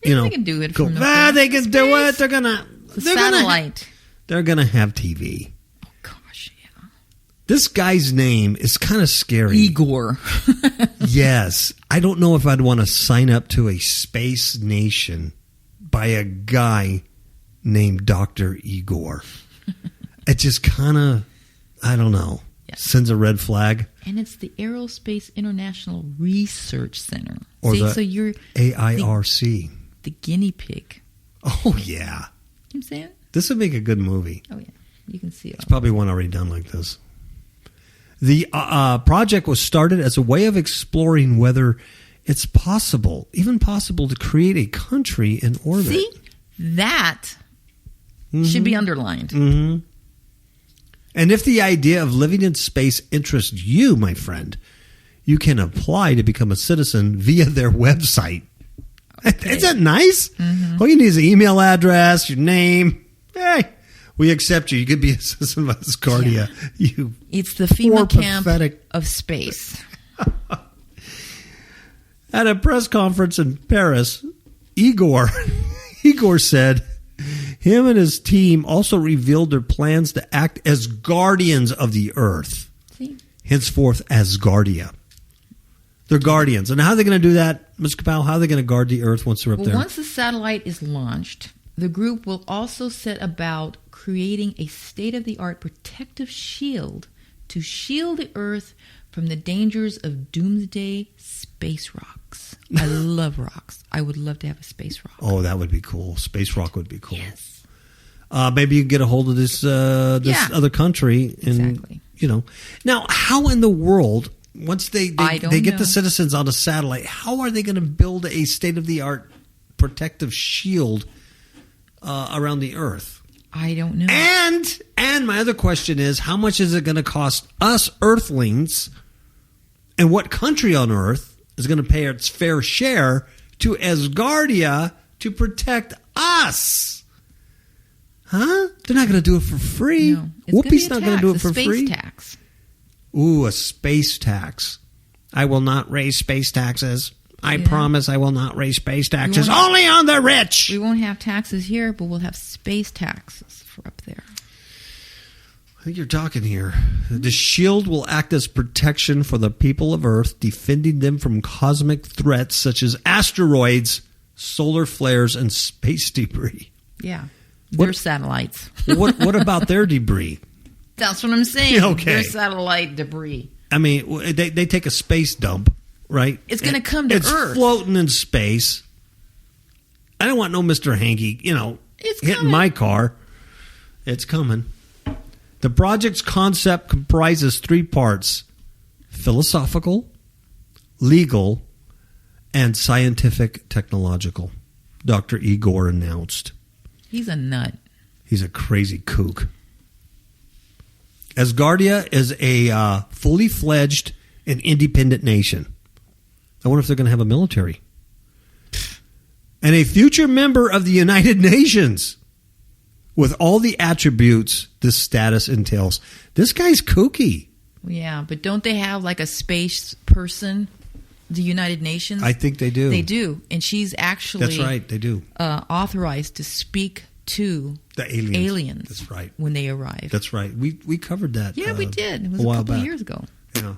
You know, they can do it. Cool. From they can do it. They're gonna. Satellite. They're gonna have TV. Oh gosh, yeah. This guy's name is kind of scary. Igor. Yes, I don't know if I'd want to sign up to a space nation by a guy named Dr. Igor. It just kind of, I don't know, sends a red flag. And it's the Aerospace International Research Center. Or so you're AIRC. The guinea pig. Oh, yeah. You know what I'm saying? This would make a good movie. Oh, yeah. You can see it. There's probably one already done like this. The project was started as a way of exploring whether it's possible, even possible, to create a country in orbit. See? That should be underlined. Mm-hmm. And if the idea of living in space interests you, my friend, you can apply to become a citizen via their website. Isn't that nice? Mm-hmm. All you need is an email address, your name. Hey, we accept you. You could be a citizen of Asgardia. Yeah. It's the FEMA camp of space. At a press conference in Paris, Igor said him and his team also revealed their plans to act as guardians of the Earth. See? Henceforth, Asgardia. They're guardians. And how are they going to do that, Ms. Kapow? How are they going to guard the Earth once they're up there? Once the satellite is launched, the group will also set about creating a state-of-the-art protective shield to shield the Earth from the dangers of doomsday space rocks. I love rocks. I would love to have a space rock. Oh, that would be cool. Space rock would be cool. Yes. Maybe you can get a hold of this other country. And, exactly. Now, how in the world, once they get know. the citizens on a satellite, how are they going to build a state-of-the-art protective shield around the Earth? I don't know. And my other question is, how much is it going to cost us Earthlings, and what country on Earth is going to pay its fair share to Asgardia to protect us? Huh? They're not going to do it for free. No, Whoopi's not going to do it for free. Space tax. Ooh, a space tax. I will not raise space taxes. I promise I will not raise space taxes. Only on the rich. We won't have taxes here, but we'll have space taxes for up there. I think you're talking here. The shield will act as protection for the people of Earth, defending them from cosmic threats such as asteroids, solar flares, and space debris. Yeah. Their satellites. What about their debris? That's what I'm saying. Okay. Their satellite debris. I mean, they take a space dump, right? It's going to come to Earth. It's floating in space. I don't want no Mr. Hanky, hitting my car. It's coming. The project's concept comprises 3 parts: philosophical, legal, and scientific technological, Dr. Igor announced. He's a nut. He's a crazy kook. Asgardia is a fully fledged and independent nation. I wonder if they're going to have a military. And a future member of the United Nations with all the attributes this status entails. This guy's kooky. Yeah, but don't they have like a space person, the United Nations? I think they do. They do. And she's actually... That's right, they do. Authorized to speak to the aliens. That's right. When they arrive. That's right. We covered that. Yeah, we did. It was a couple of years ago. Yeah,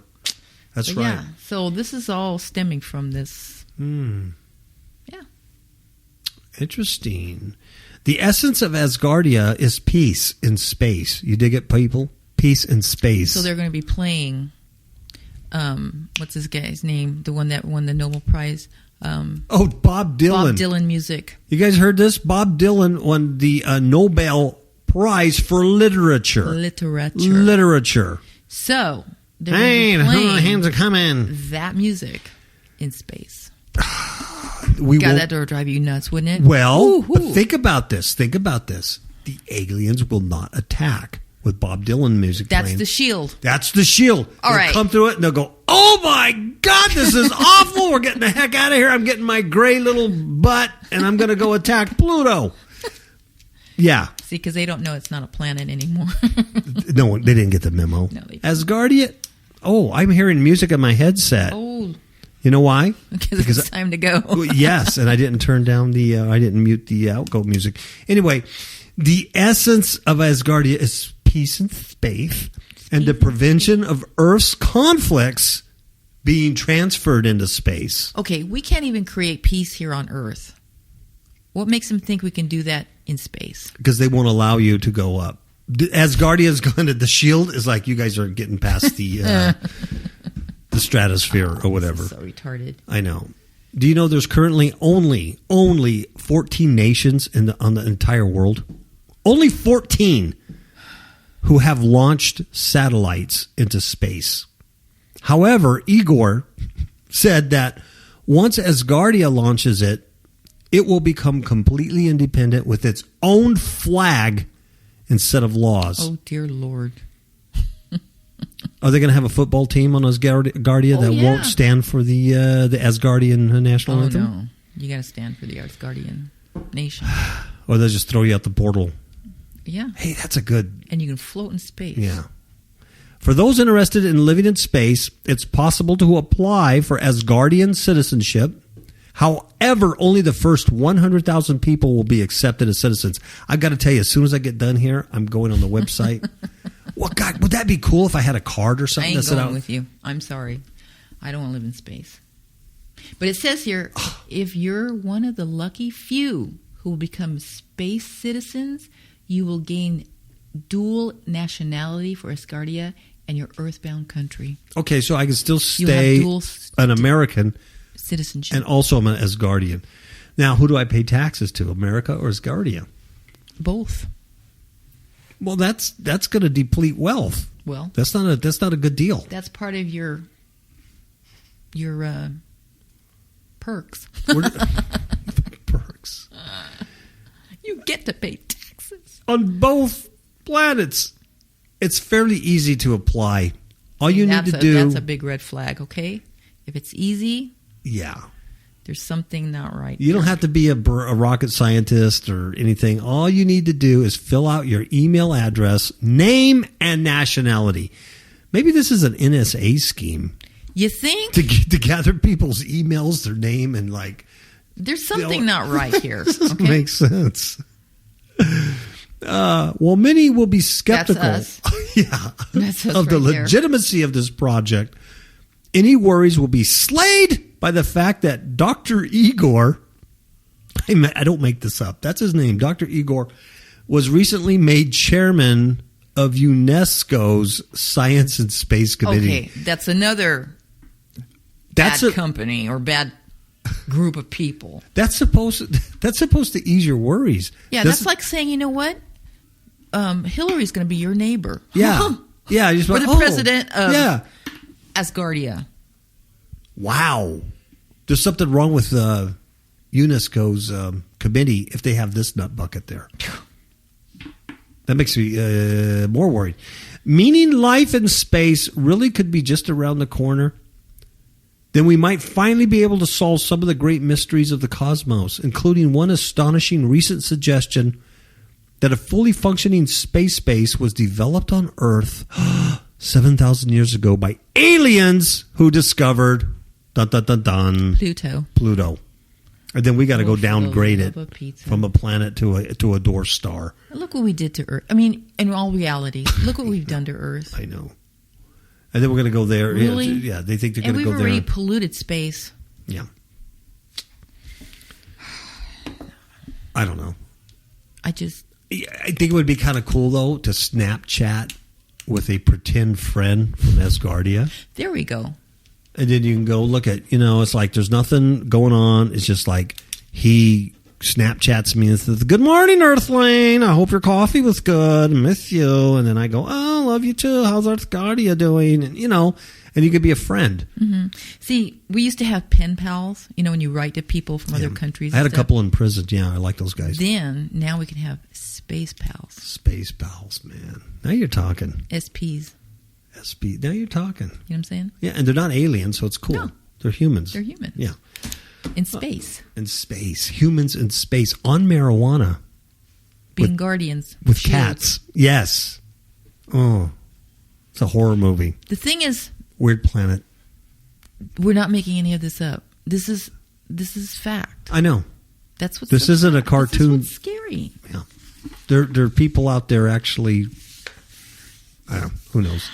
that's right. Yeah, so this is all stemming from this. Yeah. Interesting. The essence of Asgardia is peace in space. You dig it, people? Peace in space. So they're going to be playing, what's this guy's name? The one that won the Nobel Prize. Bob Dylan. Bob Dylan music. You guys heard this? Bob Dylan won the Nobel Prize for Literature. Literature. So they're going to be playing hands are coming. that music in space. God, that would drive you nuts, wouldn't it? Well, but think about this. Think about this. The aliens will not attack with Bob Dylan music That's playing. the shield. That's the shield. All They'll right. come through it and they'll go, oh my God, this is awful. We're getting the heck out of here. I'm getting my gray little butt and I'm going to go attack Pluto. Yeah. See, because they don't know it's not a planet anymore. No, they didn't get the memo. No, they didn't. Asgardia. Oh, I'm hearing music in my headset. Oh. You know why? Because it's time to go. Yes, and I didn't turn down I didn't mute the outgo music. Anyway, the essence of Asgardia is peace and space and the prevention of Earth's conflicts being transferred into space. Okay, we can't even create peace here on Earth. What makes them think we can do that in space? Because they won't allow you to go up. Asgardia's going to, the shield is like, you guys are getting past the stratosphere or whatever. So retarded. I know. Do you know there's currently only 14 nations on the entire world? Only 14 who have launched satellites into space. However, Igor said that once Asgardia launches it, it will become completely independent with its own flag instead of laws. Oh, dear Lord. Are they going to have a football team on Asgardia that won't stand for the Asgardian national anthem? You got to stand for the Asgardian nation. Or they'll just throw you out the portal. Yeah. Hey, that's a good... And you can float in space. Yeah. For those interested in living in space, it's possible to apply for Asgardian citizenship. However, only the first 100,000 people will be accepted as citizens. I've got to tell you, as soon as I get done here, I'm going on the website. Well, God, would that be cool if I had a card or I something? ain't that said going with you. I'm sorry. I don't want to live in space. But it says here, if you're one of the lucky few who will become space citizens, you will gain dual nationality for Asgardia and your earthbound country. Okay, so I can still You have stay dual an American citizenship. and also I'm an Asgardian. Now, who do I pay taxes to, America or Asgardia? Both. Well, that's going to deplete wealth. Well, That's not a good deal. that's part of your perks. Perks. You get to pay taxes. On both planets, it's fairly easy to apply. All you need to do... That's a big red flag, okay? If it's easy, yeah. there's something not right. You don't have to be a rocket scientist or anything. All you need to do is fill out your email address, name, and nationality. Maybe this is an NSA scheme You think? to gather people's emails, their name, and like... There's something not right here. This doesn't Okay? make sense. Well, many will be skeptical That's yeah, That's us of the right there. legitimacy of this project. Any worries will be slayed by the fact that Dr. Igor, I don't make this up, that's his name, Dr. Igor, was recently made chairman of UNESCO's Science and Space Committee. Okay, that's another That's bad company or bad group of people. That's supposed to ease your worries. Yeah, that's like saying, you know what? Hillary's going to be your neighbor. Yeah. Yeah, you just Or went, the president of Asgardia. Wow. There's something wrong with UNESCO's committee if they have this nut bucket there. That makes me more worried. Meaning life in space really could be just around the corner. Then we might finally be able to solve some of the great mysteries of the cosmos, including one astonishing recent suggestion that a fully functioning space base was developed on Earth 7,000 years ago by aliens who discovered Pluto. And then we got to go downgrade it from a planet to a dwarf star. Look what we did to Earth. I mean, in all reality, look what we've done to Earth. I know. And then we're going to go there. Really? Yeah, they think they're going to go And there. we've already polluted space. Yeah. I don't know. I think it would be kind of cool, though, to Snapchat with a pretend friend from Asgardia. There we go. And then you can go look at, it's like there's nothing going on. It's just like he Snapchats me and says, "Good morning, Earthling. I hope your coffee was good. Miss you." And then I go, "Oh, love you too. How's Asgardia doing?" And, and you could be a friend. Mm-hmm. See, we used to have pen pals, when you write to people from other countries. I had a couple in prison. Yeah, I like those guys. Then, now we can have space pals. Space pals, man. Now you're talking. SPs. SP. Now you're talking. You know what I'm saying? Yeah, and they're not aliens, so it's cool. No. They're humans. They're humans. Yeah. In space. In space. Humans in space on marijuana. Being guardians. With Shield. cats. Yes. Oh. It's a horror movie. The thing is, Weird Planet. we're not making any of this up. This is fact. I know. That's what's This so isn't a sad. cartoon. This is what's scary. Yeah. There are people out there actually. I don't know. Who knows?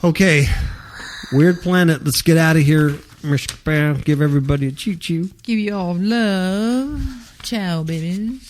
Okay. Weird Planet. Let's get out of here. Give everybody a choo-choo. Give you all love. Ciao, babies.